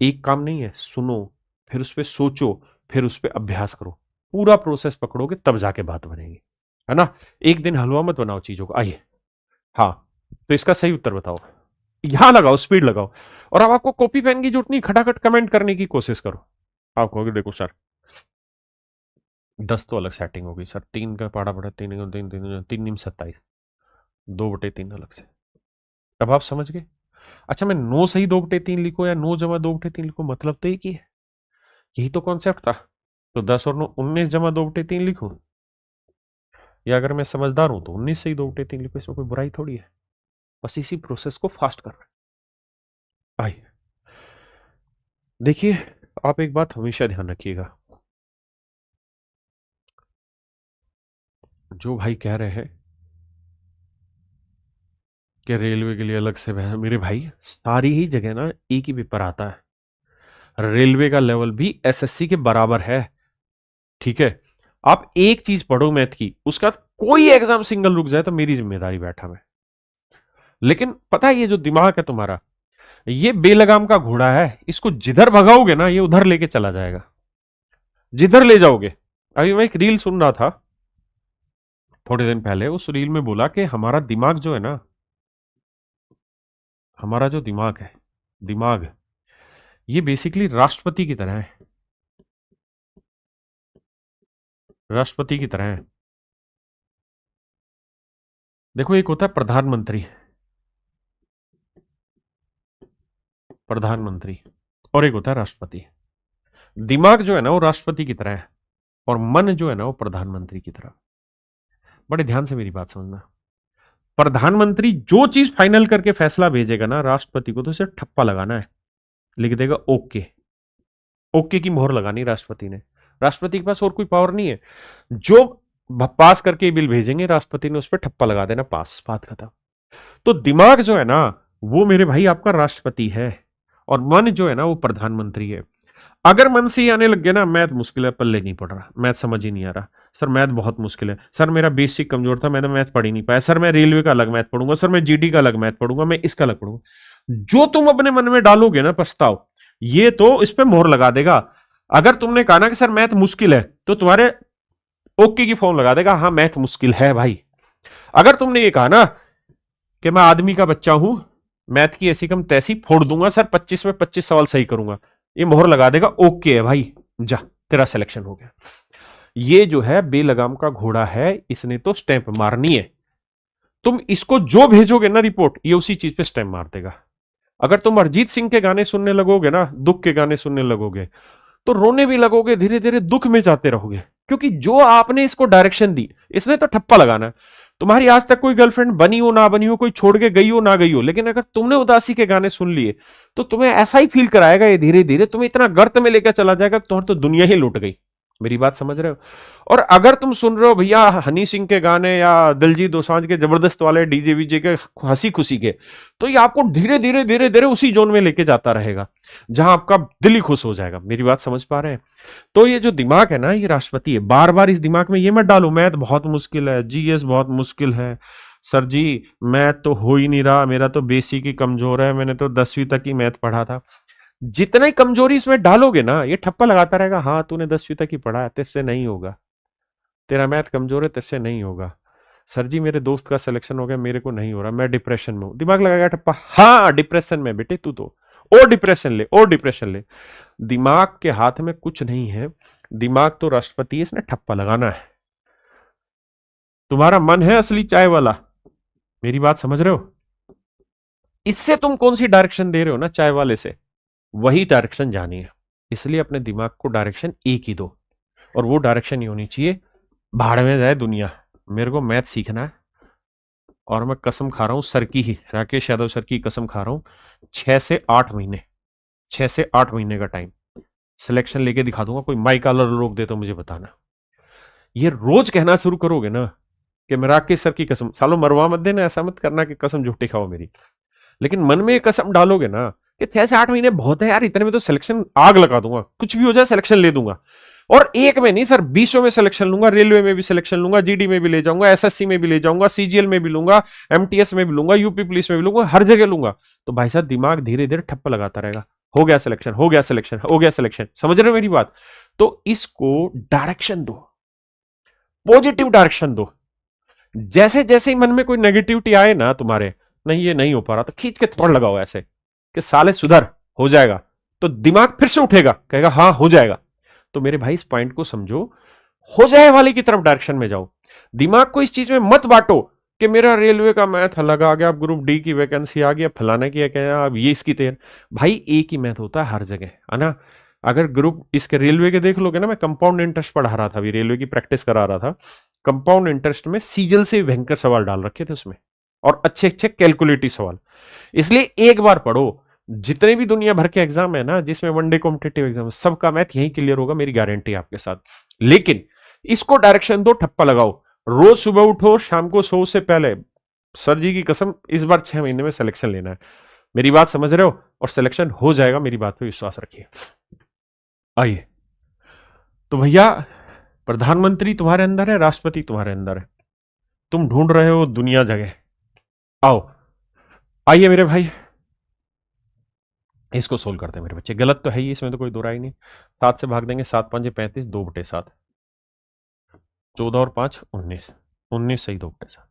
एक काम नहीं है, सुनो, फिर उस पर सोचो, फिर उस पर अभ्यास करो, पूरा प्रोसेस पकड़ोगे तब जाके बात बनेगी, है ना? एक दिन हलवा मत बनाओ चीजों को। आइए, हाँ, तो इसका सही उत्तर बताओ। यहां लगाओ, स्पीड लगाओ। और अब आपको कॉपी पेन की जरूरत नहीं, खटाखट कमेंट करने की कोशिश करो। आप कहोगे देखो सर 10 तो अलग सेटिंग होगी सर, 3 का पाड़ा पड़ा, 3 2/3 अलग से। अब आप समझ गए? अच्छा, मैं 9 सही 2/3 लिखो या 9 जमा 2/3 लिखो, मतलब तो एक ही है। यही तो कॉन्सेप्ट था। तो 10 और 9 19 जमा 2/3 लिखो, या अगर मैं समझदार हूं तो 19 सही 2/3 लिखो, इसमें कोई बुराई थोड़ी है। बस इसी प्रोसेस को फास्ट कर रहे हैं। आइए देखिए, आप एक बात हमेशा ध्यान रखिएगा, जो भाई कह रहे हैं कि रेलवे के लिए अलग से मेरे भाई सारी ही जगह ना एक ही पेपर आता है। रेलवे का लेवल भी एसएससी के बराबर है, ठीक है? आप एक चीज पढ़ो मैथ की, उसका कोई एग्जाम सिंगल रुक जाए तो मेरी जिम्मेदारी बैठा मैं। लेकिन पता है ये जो दिमाग है तुम्हारा, ये बेलगाम का घोड़ा है, इसको जिधर भगाओगे ना ये उधर लेके चला जाएगा, जिधर ले जाओगे। अभी मैं एक रील सुन रहा था थोड़े दिन पहले, उस रील में बोला कि हमारा दिमाग जो है ना, हमारा जो दिमाग है, दिमाग ये बेसिकली राष्ट्रपति की तरह है, राष्ट्रपति की तरह है। देखो एक होता है प्रधानमंत्री, प्रधानमंत्री, और एक होता है राष्ट्रपति। दिमाग जो है ना वो राष्ट्रपति की तरह है, और मन जो है ना वो प्रधानमंत्री की तरह। बड़े ध्यान से मेरी बात समझना। प्रधानमंत्री जो चीज फाइनल करके फैसला भेजेगा ना राष्ट्रपति को, तो उसे ठप्पा लगाना है, लिख देगा ओके। ओके की मोहर लगानी राष्ट्रपति ने। राष्ट्रपति के पास और कोई पावर नहीं है। जो पास करके बिल भेजेंगे राष्ट्रपति ने उस पर ठप्पा लगा देना, पास, बात खत्म। तो दिमाग जो है ना वो मेरे भाई आपका राष्ट्रपति है, और मन जो है ना वो प्रधानमंत्री है। अगर मन से ही आने लग गया ना मैथ मुश्किल है, पल्ले नहीं पड़ रहा, मैथ समझ ही नहीं आ रहा, सर मैथ बहुत मुश्किल है, सर मेरा बेसिक कमजोर था, मैंने मैथ पढ़ ही नहीं पाया, सर मैं रेलवे का अलग मैथ पढ़ूंगा, सर मैं जीडी का अलग मैथ पढ़ूंगा, मैं इसका अलग पढ़ूंगा, जो तुम अपने मन में डालोगे ना पछताओ, ये तो इस पे मोहर लगा देगा। अगर तुमने कहा ना कि सर मैथ मुश्किल है, तो तुम्हारे ओके की फॉर्म लगा देगा, हाँ मैथ मुश्किल है भाई। अगर तुमने ये कहा ना कि मैं आदमी का बच्चा हूं, मैथ की ऐसी कम तैसी फोड़ दूंगा, सर 25 में 25 सवाल सही करूंगा, ये मोहर लगा देगा ओके है भाई, जा तेरा सिलेक्शन हो गया। ये जो है बेलगाम का घोड़ा है, इसने तो स्टैंप मारनी है। तुम इसको जो भेजोगे ना रिपोर्ट, ये उसी चीज पे स्टैंप मार देगा। अगर तुम अरिजीत सिंह के गाने सुनने लगोगे ना, दुख के गाने सुनने लगोगे, तो रोने भी लगोगे, धीरे धीरे दुख में जाते रहोगे, क्योंकि जो आपने इसको डायरेक्शन दी, इसने तो ठप्पा लगाना है। तुम्हारी आज तक कोई गर्लफ्रेंड बनी हो ना बनी हो, कोई छोड़ के गई हो ना गई हो, लेकिन अगर तुमने उदासी के गाने सुन लिए तो तुम्हें ऐसा ही फील कराएगा, ये धीरे धीरे तुम्हें इतना गर्त में लेकर चला जाएगा, तुम्हारी तो दुनिया ही लुट गई। मेरी बात समझ रहे हो? और अगर तुम सुन रहे हो भैया हनी सिंह के गाने या दिलजीत दोसांझ के जबरदस्त वाले डीजे वीजे के हंसी खुशी के, तो ये आपको धीरे धीरे धीरे धीरे उसी जोन में लेके जाता रहेगा जहां आपका दिल ही खुश हो जाएगा। मेरी बात समझ पा रहे हैं? तो ये जो दिमाग है ना ये राष्ट्रपति है। बार बार इस दिमाग में ये मत डालो मैथ बहुत मुश्किल है, जीएस बहुत मुश्किल है, सर जी मैथ तो हो ही नहीं रहा, मेरा तो बेसिक ही कमजोर है, मैंने तो 10वीं तक ही मैथ पढ़ा था। जितना ही कमजोरी इसमें डालोगे ना ये ठप्पा लगाता रहेगा, हाँ तूने 10वीं तक ही पढ़ा है, तेरे से नहीं होगा, तेरा मैथ कमजोर है, तेरे से नहीं होगा। सर जी मेरे दोस्त का सिलेक्शन हो गया, मेरे को नहीं हो रहा, मैं डिप्रेशन में हूं। दिमाग लगाएगा ठप्पा, हाँ डिप्रेशन में बेटे तू तो, और डिप्रेशन ले, और डिप्रेशन ले। दिमाग के हाथ में कुछ नहीं है, दिमाग तो राष्ट्रपति है, इसने ठप्पा लगाना है। तुम्हारा मन है असली चाय वाला, मेरी बात समझ रहे हो? इससे तुम कौन सी डायरेक्शन दे रहे हो ना चाय वाले से, वही डायरेक्शन जानी है। इसलिए अपने दिमाग को डायरेक्शन एक ही दो, और वो डायरेक्शन ही होनी चाहिए भाड़ में जाए दुनिया, मेरे को मैथ सीखना है। और मैं कसम खा रहा हूं सर की ही, राकेश यादव सर की कसम खा रहा हूं, 6 से 8 महीने, 6 से 8 महीने का टाइम, सिलेक्शन लेके दिखा दूंगा, कोई माई कॉलर रोक दे तो मुझे बताना। ये रोज कहना शुरू करोगे ना कि मिराकिस सर की कसम, सालों मरवा मत देना, ऐसा मत करना कि कसम झूठी खाओ मेरी, लेकिन मन में ये कसम डालोगे ना कि 6 से 8 महीने बहुत है यार, इतने में तो सिलेक्शन आग लगा दूंगा, कुछ भी हो जाए सिलेक्शन ले दूंगा। और एक में नहीं सर, 20 में सिलेक्शन लूंगा, रेलवे में भी सिलेक्शन लूंगा, जीडी में भी ले जाऊंगा, एसएससी में भी ले जाऊंगा, सीजीएल में भी लूंगा, एमटीएस में भी लूंगा, यूपी पुलिस में भी लूंगा, हर जगह लूंगा। तो भाई साहब दिमाग धीरे धीरे ठप्प लगाता रहेगा, हो गया सिलेक्शन, हो गया सिलेक्शन, हो गया सिलेक्शन। समझ रहे हो मेरी बात? तो इसको डायरेक्शन दो, पॉजिटिव डायरेक्शन दो। जैसे जैसे ही मन में कोई नेगेटिविटी आए ना तुम्हारे, नहीं ये नहीं हो पा रहा, तो खींच के थप्पड़ लगाओ ऐसे कि साले सुधर, हो जाएगा। तो दिमाग फिर से उठेगा, कहेगा हाँ हो जाएगा। तो मेरे भाई इस पॉइंट को समझो, हो जाए वाले की तरफ डायरेक्शन में जाओ। दिमाग को इस चीज में मत बांटो कि मेरा रेलवे का मैथ अलग आ गया, अब ग्रुप डी की वैकेंसी आ गई, अब फलाने की क्या, अब ये इसकी तैयारी। भाई एक ही मैथ होता है हर जगह, है ना? अगर ग्रुप इसके रेलवे के देख लोगे ना, मैं कंपाउंड इंटरेस्ट पढ़ा रहा था, अभी रेलवे की प्रैक्टिस करा रहा था। कंपाउंड इंटरेस्ट में सीजल से भयंकर सवाल डाल रखे थे उसमें, और अच्छे अच्छे कैलकुलेटिव सवाल। इसलिए एक बार पढ़ो, जितने भी दुनिया भर के एग्जाम है ना, जिसमें वनडे कॉम्पिटेटिव एग्जाम, सबका मैथ यही क्लियर होगा, मेरी गारंटी आपके साथ। लेकिन इसको डायरेक्शन दो, ठप्पा लगाओ, रोज सुबह उठो, शाम को सो से पहले सर जी की कसम इस बार 6 महीने में सिलेक्शन लेना है। मेरी बात समझ रहे हो? और सिलेक्शन हो जाएगा, मेरी बात पे विश्वास रखिए। आइए, तो भैया प्रधानमंत्री तुम्हारे अंदर है, राष्ट्रपति तुम्हारे अंदर है, तुम ढूंढ रहे हो दुनिया जगह। आओ, आइए मेरे भाई, इसको सोल्व करते हैं मेरे बच्चे। गलत तो है ही, इसमें तो कोई दो राय नहीं। 7 से भाग देंगे, 7 5 35, 2/7, 14 और 5 19, 19 सही, 2/7।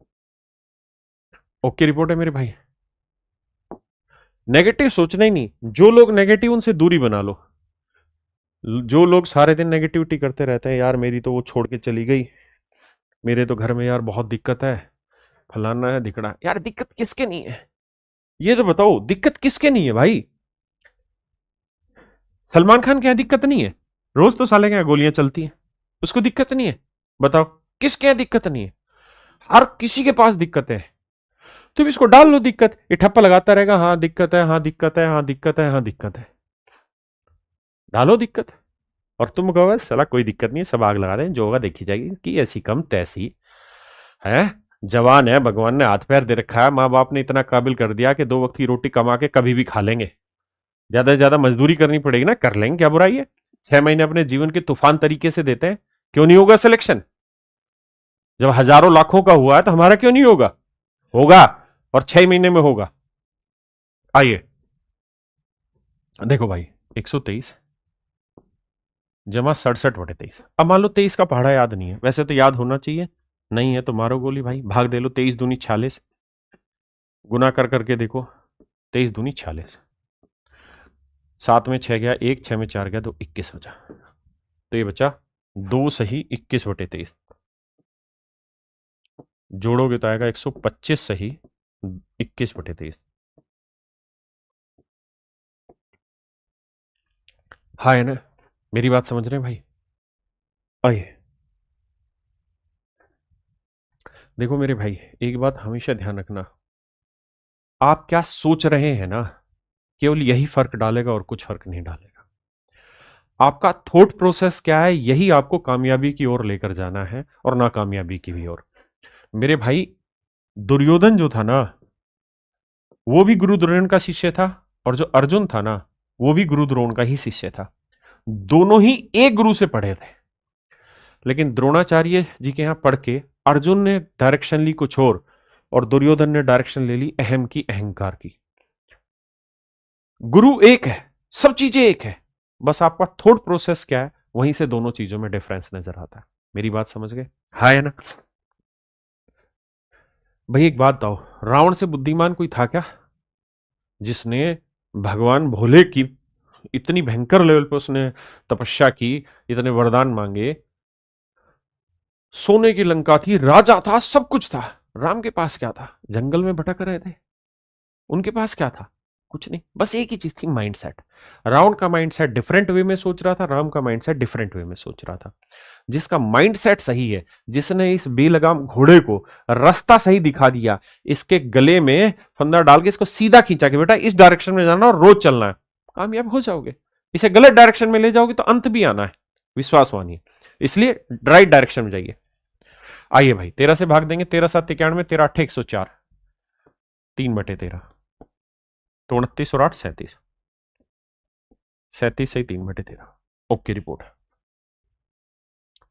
ओके रिपोर्ट है मेरे भाई। नेगेटिव सोचना ही नहीं, जो लोग नेगेटिव उनसे दूरी बना लो। जो लोग सारे दिन नेगेटिविटी करते रहते हैं, यार मेरी तो वो छोड़ के चली गई, मेरे तो घर में यार बहुत दिक्कत है, फलाना है धिकड़ा। यार दिक्कत किसके नहीं है ये तो बताओ, दिक्कत किसके नहीं है भाई? सलमान खान के यहाँ दिक्कत नहीं है? रोज तो साले के यहाँ गोलियां चलती हैं, उसको दिक्कत नहीं है? बताओ किसके यहाँ दिक्कत नहीं है? हर किसी के पास दिक्कत है। तुम इसको डाल लो दिक्कत, ये ठप्पा लगाता रहेगा, हाँ दिक्कत है, हाँ दिक्कत है, हाँ दिक्कत है, हाँ दिक्कत है। डालो दिक्कत, और तुम कहो साला कोई दिक्कत नहीं है, सब आग लगा दें, जो होगा देखी जाएगी, कि ऐसी कम तैसी है। जवान है, भगवान ने हाथ पैर दे रखा है, माँ बाप ने इतना काबिल कर दिया कि 2 वक्त की रोटी कमा के कभी भी खा लेंगे। ज्यादा से ज्यादा मजदूरी करनी पड़ेगी ना, कर लेंगे, क्या बुराई है? 6 महीने अपने जीवन के तूफान तरीके से देते हैं, क्यों नहीं होगा सिलेक्शन? जब हजारों लाखों का हुआ है तो हमारा क्यों नहीं होगा? होगा, और 6 महीने में होगा। आइए देखो भाई, 123 जमा 67/23। अब मान लो 23 का पहाड़ा याद नहीं है, वैसे तो याद होना चाहिए, नहीं है तो मारो गोली भाई, भाग दे लो। 23 दूनी 46, गुना कर करके देखो, 23 दूनी 46, 7 में 6 गया, 1 6 में 4 गया, तो 21 बचा। तो ये बचा 2 सही 21/23, जोड़ोगे तो आएगा 125 सही 21/23। हाँ है ना? मेरी बात समझ रहे हैं भाई? आइए देखो मेरे भाई, एक बात हमेशा ध्यान रखना, आप क्या सोच रहे हैं ना, केवल यही फर्क डालेगा और कुछ फर्क नहीं डालेगा। आपका थॉट प्रोसेस क्या है, यही आपको कामयाबी की ओर लेकर जाना है, और नाकामयाबी की भी ओर। मेरे भाई दुर्योधन जो था ना, वो भी गुरु द्रोण का शिष्य था, और जो अर्जुन था ना, वो भी गुरु द्रोण का ही शिष्य था। दोनों ही एक गुरु से पढ़े थे, लेकिन द्रोणाचार्य जी के यहां पढ़ के अर्जुन ने डायरेक्शन ली कुछ और दुर्योधन ने डायरेक्शन ले ली अहम की, अहंकार की। गुरु एक है, सब चीजें एक है, बस आपका थॉट प्रोसेस क्या है, वहीं से दोनों चीजों में डिफरेंस नजर आता है। मेरी बात समझ गए? हाँ है ना? भाई एक बात बताओ, रावण से बुद्धिमान कोई था क्या, जिसने भगवान भोले की इतनी भयंकर लेवल पे उसने तपस्या की, इतने वरदान मांगे, सोने की लंका थी, राजा था, सब कुछ था। राम के पास क्या था? जंगल में भटक रहे थे, उनके पास क्या था? कुछ नहीं, बस एक ही चीज थी, माइंडसेट। रावण का माइंडसेट डिफरेंट वे में सोच रहा था, राम का माइंडसेट डिफरेंट वे में सोच रहा था। जिसका माइंडसेट सही है, जिसने इस बेलगाम घोड़े को रास्ता सही दिखा दिया, इसके गले में फंदा डाल के इसको सीधा खींचा कि बेटा इस डायरेक्शन में जाना और रोज चलना है, कामयाब हो जाओगे। इसे गलत डायरेक्शन में ले जाओगे तो अंत भी आना है, विश्वास मानिए, इसलिए राइट डायरेक्शन में जाइए। आइए भाई, 13 से भाग देंगे, 13×7 = 91, 13×8 = 104, 3/13, तो 29 और 8 37, 37 सही 3/13। Okay report.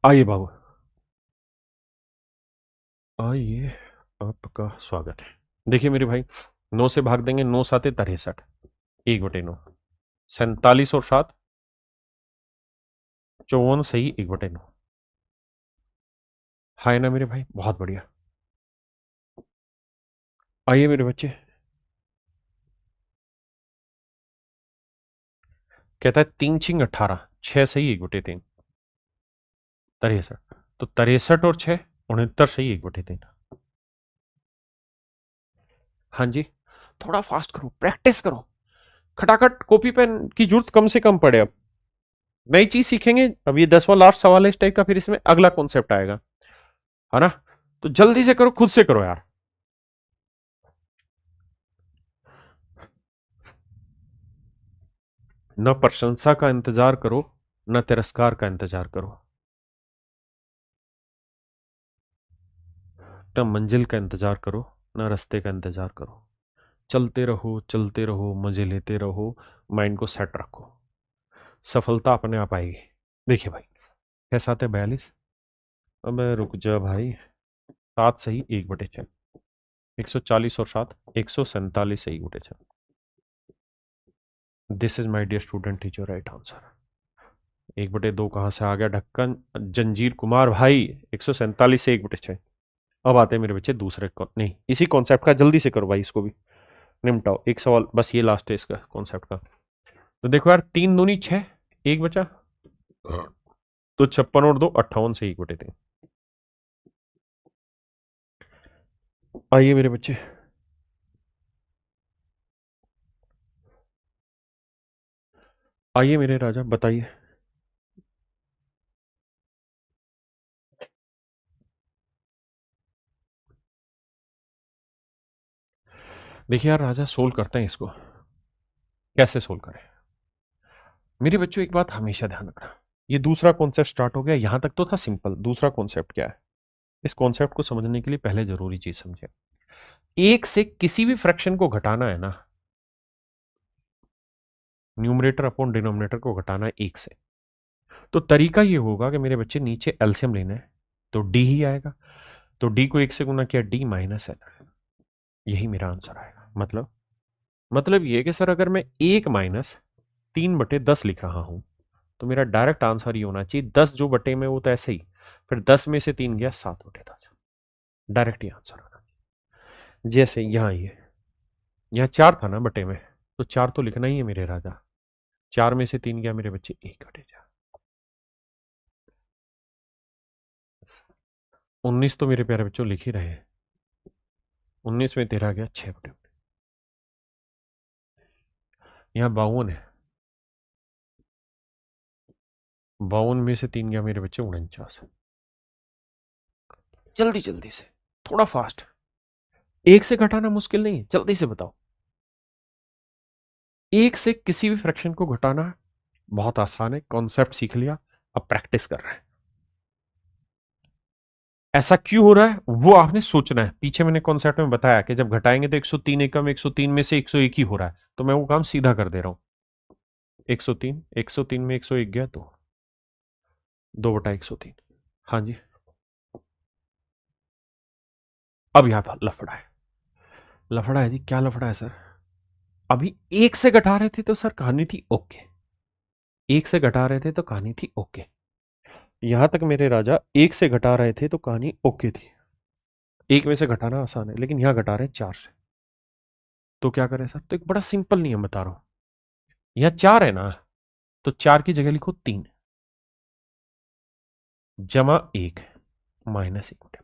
आइए बाबू, आइए, आपका स्वागत है। देखिए मेरे भाई, 9 से भाग देंगे, 9×7 = 63, 1/9, 47 और 7 54 सही 1/9। हाय ना मेरे भाई, बहुत बढ़िया। आइए मेरे बच्चे, कहता है 3×6 = 18, 6 सही 1/3, 63, तो 63 और 6 69 सही 1/3। हाँ जी, थोड़ा फास्ट करो, प्रैक्टिस करो, खटाखट कॉपी पेन की जरूरत कम से कम पड़े। अब नई चीज सीखेंगे, अब ये 10वां लास्ट सवाल है इस टाइप का, फिर इसमें अगला कॉन्सेप्ट आएगा, है ना? तो जल्दी से करो, खुद से करो यार। न प्रशंसा का इंतजार करो, न तिरस्कार का इंतजार करो, न मंजिल का इंतजार करो, न रास्ते का इंतजार करो, चलते रहो, मजे लेते रहो, माइंड को सेट रखो, सफलता अपने आप आएगी। देखिए भाई, कैसा आते 42, अब रुक जा भाई, 7 सही 1/6, 140 और 7 147 सही 1/6। This is my dear student, teacher right answer. 1/2 कहां से आ गया? ढक्कन जंजीर कुमार भाई, 147 से 1/6। अब आते हैं मेरे बच्चे दूसरे नहीं, इसी कॉन्सेप्ट का, जल्दी से करो भाई, इसको भी निपटाओ। एक सवाल बस, ये लास्ट है इसका कॉन्सेप्ट का। तो देखो यार, 3 दूनी 6, 1 बचा, तो 56 और 2 58 से 1/3। आइए मेरे बच्चे, आइए मेरे राजा, बताइए। देखिए यार राजा, सोल्व करते हैं इसको, कैसे सोल्व करें? मेरे बच्चों एक बात हमेशा ध्यान रखना, ये दूसरा कॉन्सेप्ट स्टार्ट हो गया, यहां तक तो था सिंपल, दूसरा कॉन्सेप्ट क्या है? इस कॉन्सेप्ट को समझने के लिए पहले जरूरी चीज समझे, एक से किसी भी फ्रैक्शन को घटाना है ना, न्यूमरेटर अपॉन डिनोमिनेटर को घटाना है एक से, तो तरीका ये होगा कि मेरे बच्चे नीचे एलसीएम लेना है, तो डी ही आएगा, तो डी को 1 से गुना किया, डी माइनस एल, यही मेरा आंसर आएगा। मतलब ये कि सर, अगर मैं 1 माइनस 3/10 लिख रहा हूं, तो मेरा डायरेक्ट आंसर ये होना चाहिए 10 जो बटे में, वो तो ऐसे ही, फिर 10 में से 3 गया, 7/10, डायरेक्ट ही आंसर आना। जैसे यहाँ 4 था ना बटे में, तो 4 तो लिखना ही है मेरे राजा, 4 में से 3 गया मेरे बच्चे, 1/4। 19 तो मेरे प्यारे बच्चों लिख ही रहे हैं, 19 में 13 गया, 6/19, यहाँ 52 है, 52 में से 3 गया मेरे बच्चे, 49। जल्दी जल्दी से, थोड़ा फास्ट, एक से घटाना मुश्किल नहीं है, जल्दी से बताओ। एक से किसी भी फ्रैक्शन को घटाना बहुत आसान है, कॉन्सेप्ट सीख लिया, अब प्रैक्टिस कर रहे हैं। ऐसा क्यों हो रहा है वो आपने सोचना है, पीछे मैंने कॉन्सेप्ट में बताया कि जब घटाएंगे तो 103 एकम, 103 में से 101 ही हो रहा है, तो मैं वो काम सीधा कर दे रहा हूं, 103, 103 में 101 गया, तो 2/103। हाँ जी, अब यहां पर लफड़ा है, लफड़ा है जी, क्या लफड़ा है सर? अभी एक से घटा रहे थे तो सर कहानी थी ओके, एक से घटा रहे थे तो कहानी थी ओके, यहां तक मेरे राजा एक से घटा रहे थे तो कहानी ओके थी, एक में से घटाना आसान है, लेकिन यहां घटा रहे हैं 4 से, तो क्या करें सर? तो एक बड़ा सिंपल नियम बता रहा हूं, यहां 4 है ना, तो 4 की जगह लिखो 3 जमा 1 माइनस 1।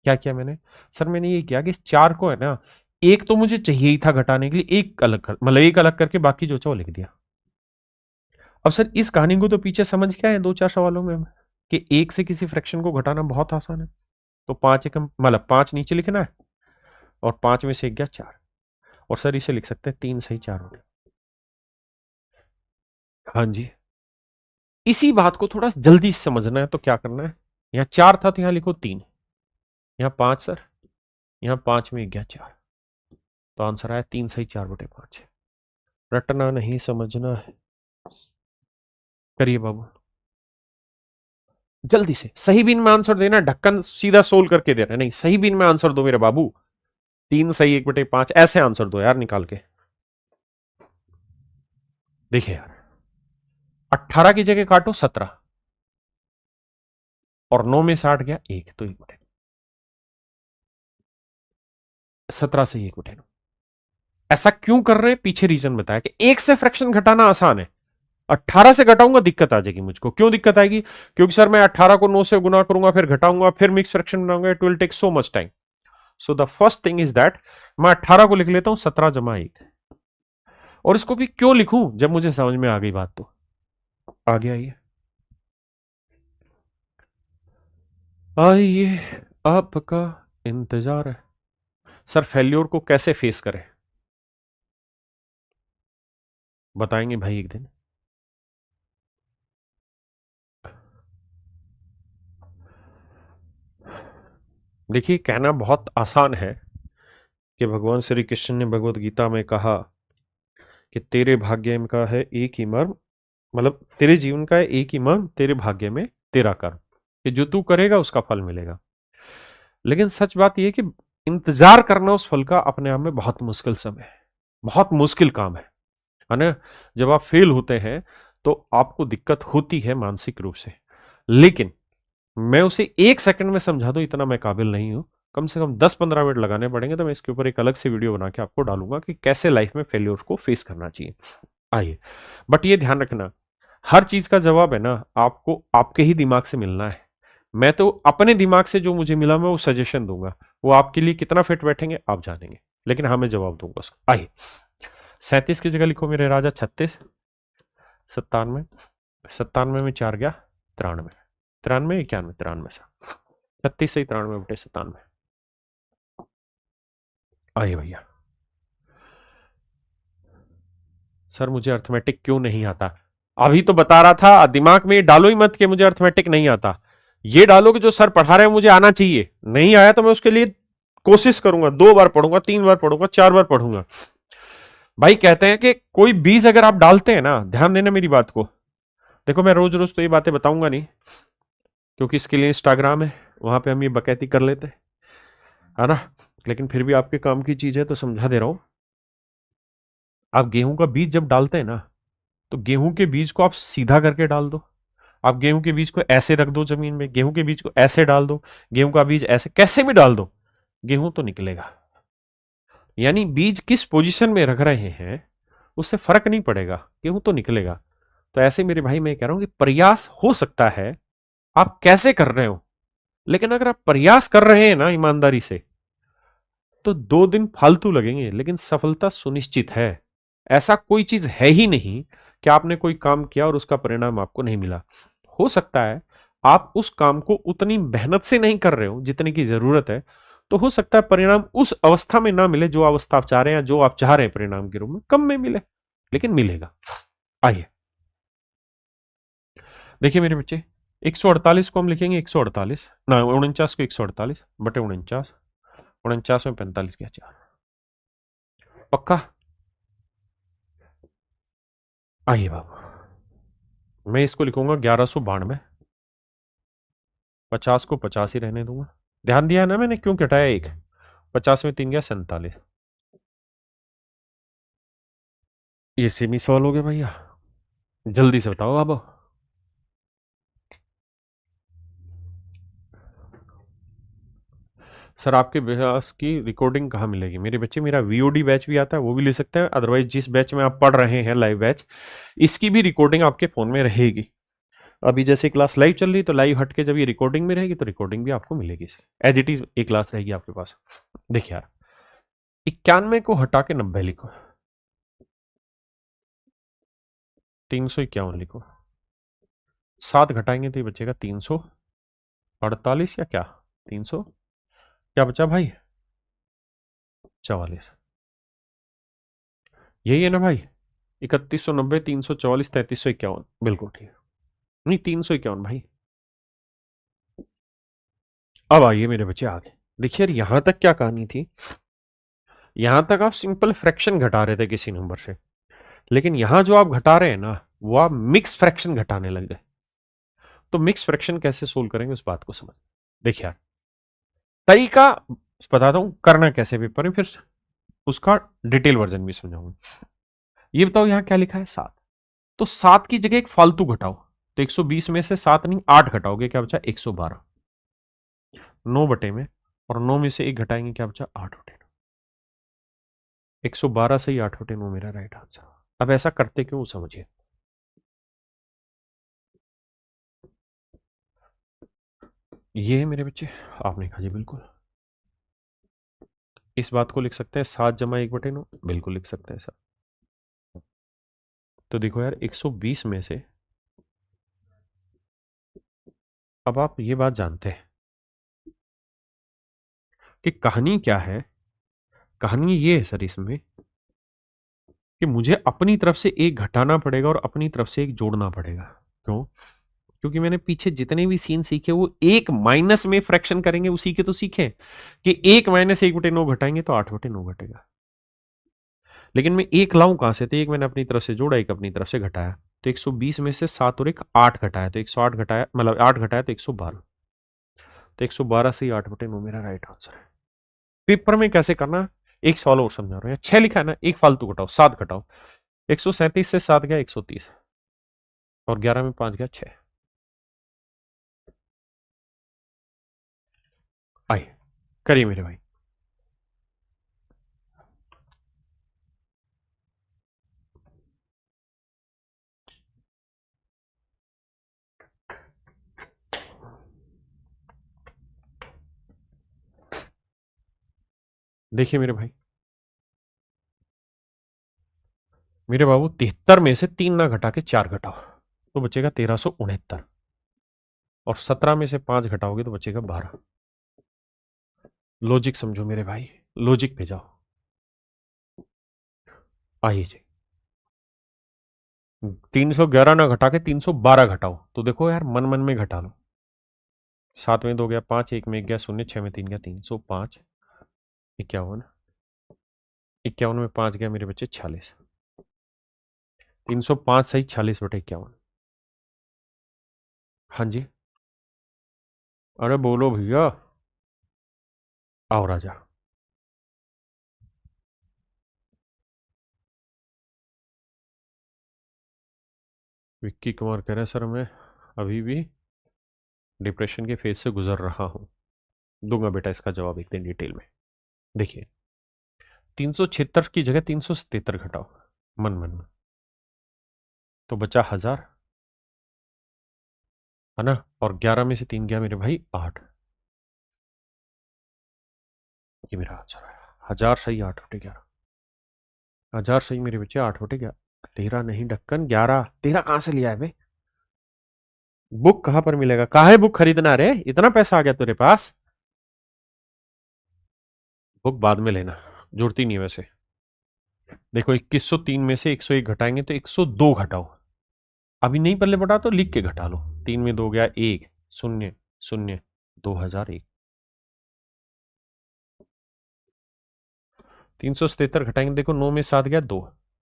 क्या किया मैंने सर? मैंने ये किया कि इस 4 को है ना, एक तो मुझे चाहिए ही था घटाने के लिए, एक अलग कर, मतलब एक अलग करके बाकी जो चाहो लिख दिया। अब सर इस कहानी को तो पीछे समझ के आए 2-4 सवालों में कि एक से किसी फ्रैक्शन को घटाना बहुत आसान है, तो 5 एकम मतलब 5 नीचे लिखना है, और 5 में से 1 गया 4, और सर इसे लिख सकते हैं 3 सही 4 हो गया। हाँ जी, इसी बात को थोड़ा जल्दी से समझना है तो क्या करना है, यहाँ 4 था तो यहाँ लिखो 3, यहाँ 5 सर, यहाँ 5 में गया 4, तो आंसर आया 3 सही 4/5। रटना नहीं समझना है। करिए बाबू, जल्दी से सही बिन में आंसर देना, ढक्कन सीधा सोल करके दे रहे नहीं, सही बिन में आंसर दो मेरे बाबू। 3 सही 1/5 ऐसे आंसर दो यार निकाल के। देखिए यार, 18 की जगह काटो 17 और 9 में 60 गया 1, तो 1/9। 17 से 1/9। ऐसा क्यों कर रहे हैं, पीछे रीजन बताया कि 1 से फ्रैक्शन घटाना आसान है, 18 से घटाऊंगा दिक्कत आ जाएगी मुझको। क्यों दिक्कत आएगी, क्योंकि सर मैं 18 को 9 से गुना करूंगा, फिर घटाऊंगा, फिर मिक्स फ्रैक्शन बनाऊंगा, it will take so much time. So the first thing is that मैं 18 को लिख लेता हूं 17 जमा 1। और इसको भी क्यों लिखूं जब मुझे समझ में आ गई बात, तो आगे आइए, आइए आपका इंतजार है। सर फेल्योर को कैसे फेस करें, बताएंगे भाई एक दिन। देखिए कहना बहुत आसान है कि भगवान श्री कृष्ण ने भगवत गीता में कहा कि तेरे भाग्य में का है एक ही मर्म, मतलब तेरे जीवन का है एक ही मर्म, तेरे भाग्य में तेरा कर्म, कि जो तू करेगा उसका फल मिलेगा। लेकिन सच बात यह है कि इंतजार करना उस फल का अपने आप में बहुत मुश्किल समय है, बहुत मुश्किल काम है ना। जब आप फेल होते हैं तो आपको दिक्कत होती है मानसिक रूप से, लेकिन मैं उसे 1 सेकंड में समझा दूं इतना मैं काबिल नहीं हूं, कम से कम 10-15 मिनट लगाने पड़ेंगे। तो मैं इसके ऊपर एक अलग से वीडियो बना के आपको डालूंगा कि कैसे लाइफ में फेल्योर को फेस करना चाहिए। आइए, बट ये ध्यान रखना, हर चीज का जवाब है ना आपको आपके ही दिमाग से मिलना है। मैं तो अपने दिमाग से जो मुझे मिला मैं वो सजेशन दूंगा, वो आपके लिए कितना फिट बैठेंगे आप जानेंगे, लेकिन हाँ मैं जवाब दूंगा उसका। आइए, 37 की जगह लिखो मेरे राजा 36, 97, 97 में 4 गया 93, 93 91 93 सा, 36 से 93/97। आइए भैया, सर मुझे अर्थमेटिक क्यों नहीं आता, अभी तो बता रहा था, दिमाग में डालो ही मत कि मुझे अर्थमेटिक नहीं आता, ये डालो कि जो सर पढ़ा रहे हैं मुझे आना चाहिए। नहीं आया तो मैं उसके लिए कोशिश करूंगा, 2 बार पढ़ूंगा, 3 बार पढ़ूंगा, 4 बार पढ़ूंगा। भाई कहते हैं कि कोई बीज अगर आप डालते हैं ना, ध्यान देना मेरी बात को, देखो मैं रोज रोज तो ये बातें बताऊंगा नहीं, क्योंकि इसके लिए इंस्टाग्राम है, वहां पे हम ये बकैती कर लेते हैं, है ना। लेकिन फिर भी आपके काम की चीज है तो समझा दे रहा हूं। आप गेहूं का बीज जब डालते हैं ना, तो गेहूं के बीज को आप सीधा करके डाल दो, आप गेहूं के बीज को ऐसे रख दो जमीन में, गेहूं के बीज को ऐसे डाल दो, गेहूं का बीज ऐसे कैसे भी डाल दो, गेहूं तो निकलेगा। यानी बीज किस पोजीशन में रख रहे हैं उससे फर्क नहीं पड़ेगा, गेहूं तो निकलेगा। तो ऐसे मेरे भाई मैं कह रहा हूं कि प्रयास हो सकता है आप कैसे कर रहे हो, लेकिन अगर आप प्रयास कर रहे हैं ना ईमानदारी से, तो 2 दिन फालतू लगेंगे लेकिन सफलता सुनिश्चित है। ऐसा कोई चीज है ही नहीं कि आपने कोई काम किया और उसका परिणाम आपको नहीं मिला। हो सकता है आप उस काम को उतनी मेहनत से नहीं कर रहे हो जितने की जरूरत है, तो हो सकता है परिणाम उस अवस्था में ना मिले जो अवस्था आप चाह रहे हैं, जो आप चाह रहे हैं परिणाम के रूप में कम में मिले, लेकिन मिलेगा। आइए देखिए मेरे बच्चे, 148 को हम लिखेंगे 148 ना 49 को 148/49, 49 में 45 गया 4, पक्का। आइए बाबू, मैं इसको लिखूंगा 1192, 50 को 50 ही रहने दूंगा। ध्यान दिया ना मैंने क्यों घटाया 1, 50 में 3 गया 47। ये सेमी सवाल हो गया भैया, जल्दी से बताओ बाबू। सर आपके बैच की रिकॉर्डिंग कहाँ मिलेगी मेरे बच्चे, मेरा वीओडी बैच भी आता है वो भी ले सकते हैं, अदरवाइज जिस बैच में आप पढ़ रहे हैं लाइव बैच, इसकी भी रिकॉर्डिंग आपके फोन में रहेगी। अभी जैसे क्लास लाइव चल रही तो लाइव हट के जब ये रिकॉर्डिंग में रहेगी तो रिकॉर्डिंग भी आपको मिलेगी, एज इट इज एक क्लास रहेगी आपके पास। देखिए यार, 91 को हटा के 90 लिखो, 351 लिखो, 7 घटाएंगे तो ये बचेगा 348 या क्या, 300 क्या बचा भाई, 44। यही है ना भाई, 3190, 344, 3351, बिल्कुल ठीक है। नहीं 351 भाई। अब आइए मेरे बच्चे आगे। देखिए यार यहां तक क्या कहानी थी, यहां तक आप सिंपल फ्रैक्शन घटा रहे थे किसी नंबर से, लेकिन यहां जो आप घटा रहे हैं ना वो आप मिक्स फ्रैक्शन घटाने लग गए। तो मिक्स फ्रैक्शन कैसे सोल्व करेंगे उस बात को समझ। देखिए यार तरीका बताता हूं करना कैसे पेपर में, फिर उसका डिटेल वर्जन भी समझाऊंगा। ये बताओ यहां क्या लिखा है 7, तो 7 की जगह एक फालतू घटाओ, तो 120 में से 7 नहीं 8 घटाओगे, क्या बचा 112, 9 बटे में, और 9 में से 1 घटाएंगे क्या बचा 8 बटे 9, 112 से ही 8 बटे 9 मेरा राइट आंसर। अब ऐसा करते क्यों समझिए। ये है मेरे बच्चे, आपने कहा जी बिल्कुल। इस बात को लिख सकते हैं 7 जमा 1 बटे 9, बिल्कुल लिख सकते हैं सर। तो देखो यार 120 में से, अब आप ये बात जानते हैं कि कहानी क्या है। कहानी ये है सर इसमें कि मुझे अपनी तरफ से एक घटाना पड़ेगा और अपनी तरफ से एक जोड़ना पड़ेगा। क्यों? क्योंकि मैंने पीछे जितने भी सीन सीखे वो एक माइनस में फ्रैक्शन करेंगे उसी के तो सीखे, कि 1 माइनस 1 बटे 9 घटाएंगे तो 8 बटे 9 घटेगा। लेकिन मैं एक लाऊं कहां से, तो एक मैंने अपनी तरफ से जोड़ा, एक अपनी तरफ से घटाया, तो 120 में से 7 और 1 8 घटाया, तो 108 घटाया, मतलब 8 घटाया तो 112, तो 112 से ही 8 बटे 9 मेरा राइट आंसर है। पेपर में कैसे करना, एक सवाल और समझा रहा हूं। 6 लिखा है ना, एक फालतू घटाओ, 7 घटाओ, 137 से 7 गया 130, और 11 में 5 गया 6। आइए करिए मेरे भाई। देखिए मेरे भाई, मेरे बाबू 73 में से 3 ना घटा के 4 घटाओ तो बचेगा 1369, और 17 में से 5 घटाओगे तो बचेगा 12। लॉजिक समझो मेरे भाई, लॉजिक पे जाओ। आइए जी, 311 ना घटा के 312 घटाओ, तो देखो यार मन मन में घटा लो। 7 में 2 गया 5, 1 में 1 गया 0, 6 में 3 गया 305, 51, 51 में 5 गया मेरे बच्चे 46, 305 सही 46 बटे 51। हाँ जी, अरे बोलो भैया, आओ राजा। विक्की कुमार कह रहे सर मैं अभी भी डिप्रेशन के फेज से गुजर रहा हूं। दूंगा बेटा इसका जवाब एक दिन डिटेल में। देखिए 376 की जगह 377 घटाओ मन मन में, तो बचा 1000, है ना, और 11 में से 3 गया मेरे भाई 8, ये मेरा आंसर है। 1000 सही 8 बटे 11, 1000 सही मेरे बच्चे 8 बटे 11। 13 नहीं ढक्कन 11, 13 कहां से लिया है बे? बुक कहां पर मिलेगा, कहा है बुक खरीदना रे, इतना पैसा आ गया तेरे पास? बुक बाद में लेना, जरूरत ही नहीं है वैसे। देखो 2103 में से 101 घटाएंगे तो 102 घटाओ, अभी नहीं पल्ले पड़ा तो लिख के घटा लो। 3 में 2 गया 1, 0 0, 2001, 377 घटाएंगे, देखो 9 में 7 गया 2,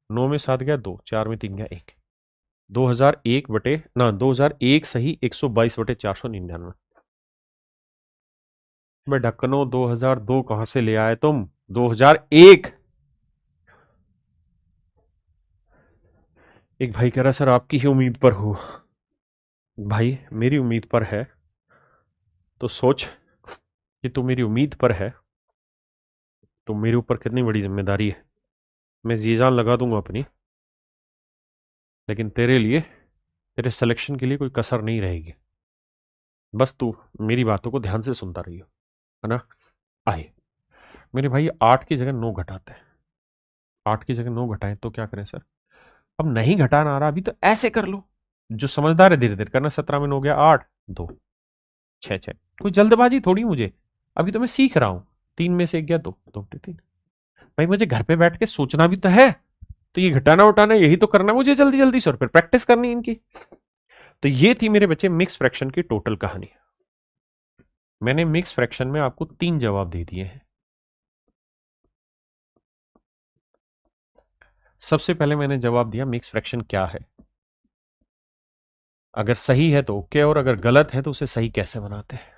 9 में 7 गया 2, 4 में 3 गया 1, 2001 बटे ना 2001 सही 122 बटे 499। मैं ढक्कनो 2002 कहां से ले आए तुम? 2001। एक भाई कह रहा सर आपकी ही उम्मीद पर हूं। भाई मेरी उम्मीद पर है तो सोच कि तू मेरी उम्मीद पर है तो मेरे ऊपर कितनी बड़ी जिम्मेदारी है। मैं जी जान लगा दूंगा अपनी, लेकिन तेरे लिए, तेरे सिलेक्शन के लिए कोई कसर नहीं रहेगी। बस तू मेरी बातों को ध्यान से सुनता रहियो, है ना। आए मेरे भाई 8 की जगह 9 घटाते हैं, 8 की जगह 9 घटाएं तो क्या करें सर? अब नहीं घटाना आ रहा अभी तो ऐसे कर लो, जो समझदार है धीरे धीरे करना। 17 में 9 गया 8, 2, 6 6, कोई जल्दबाजी थोड़ी मुझे, अभी तो मैं सीख रहा हूं। 3 में से 1 गया 2, 2 बटे 3। भाई मुझे घर पे बैठ के सोचना भी तो है, तो ये घटाना उठाना यही तो करना मुझे जल्दी जल्दी से, और फिर प्रैक्टिस करनी इनकी। तो ये थी मेरे बच्चे मिक्स फ्रैक्शन की टोटल कहानी। मैंने मिक्स फ्रैक्शन में आपको 3 जवाब दे दिए हैं। सबसे पहले मैंने जवाब दिया मिक्स फ्रैक्शन क्या है, अगर सही है तो ओके, और अगर गलत है तो उसे सही कैसे बनाते हैं।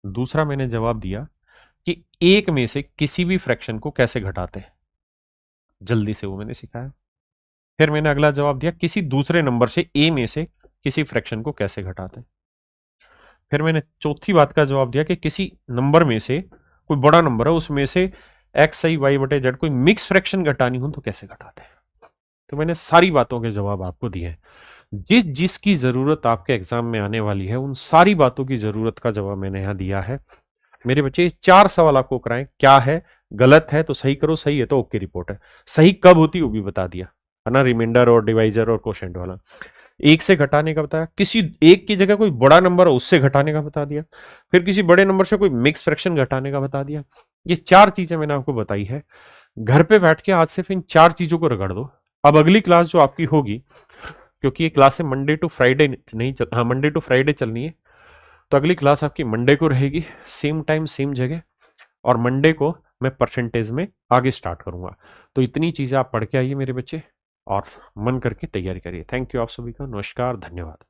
दूसरा मैंने जवाब दिया कि एक में से किसी भी फ्रैक्शन को कैसे घटाते हैं, जल्दी से वो मैंने सिखाया। फिर मैंने अगला जवाब दिया किसी दूसरे नंबर से ए में से किसी फ्रैक्शन को कैसे घटाते हैं। फिर मैंने चौथी बात का जवाब दिया कि किसी नंबर में से कोई बड़ा नंबर है, उसमें से एक्स आई वाई बटे जेड कोई मिक्स फ्रैक्शन घटानी हो तो कैसे घटाते हैं। तो मैंने सारी बातों के जवाब आपको दिए हैं। जिस जिसकी जरूरत आपके एग्जाम में आने वाली है, उन सारी बातों की जरूरत का जवाब मैंने यहां दिया है। मेरे बच्चे 4 सवाल आपको कराएं, क्या है, गलत है तो सही करो, सही है तो ओके रिपोर्ट है। सही कब होती वो भी बता दिया है ना, रिमाइंडर और डिवाइजर और कोशेंट वाला। एक से घटाने का बताया, किसी एक की जगह कोई बड़ा नंबर है उससे घटाने का बता दिया, फिर किसी बड़े नंबर से कोई मिक्स फ्रैक्शन घटाने का बता दिया। ये 4 चीजें मैंने आपको बताई है। घर पे बैठ के आज से फिर इन 4 चीजों को रगड़ दो। अब अगली क्लास जो आपकी होगी, क्योंकि ये क्लास है मंडे टू फ्राइडे नहीं हाँ मंडे टू फ्राइडे चलनी है, तो अगली क्लास आपकी मंडे को रहेगी, सेम टाइम सेम जगह, और मंडे को मैं परसेंटेज में आगे स्टार्ट करूंगा। तो इतनी चीजें आप पढ़ के आइए मेरे बच्चे, और मन करके तैयारी करिए। थैंक यू आप सभी का, नमस्कार, धन्यवाद।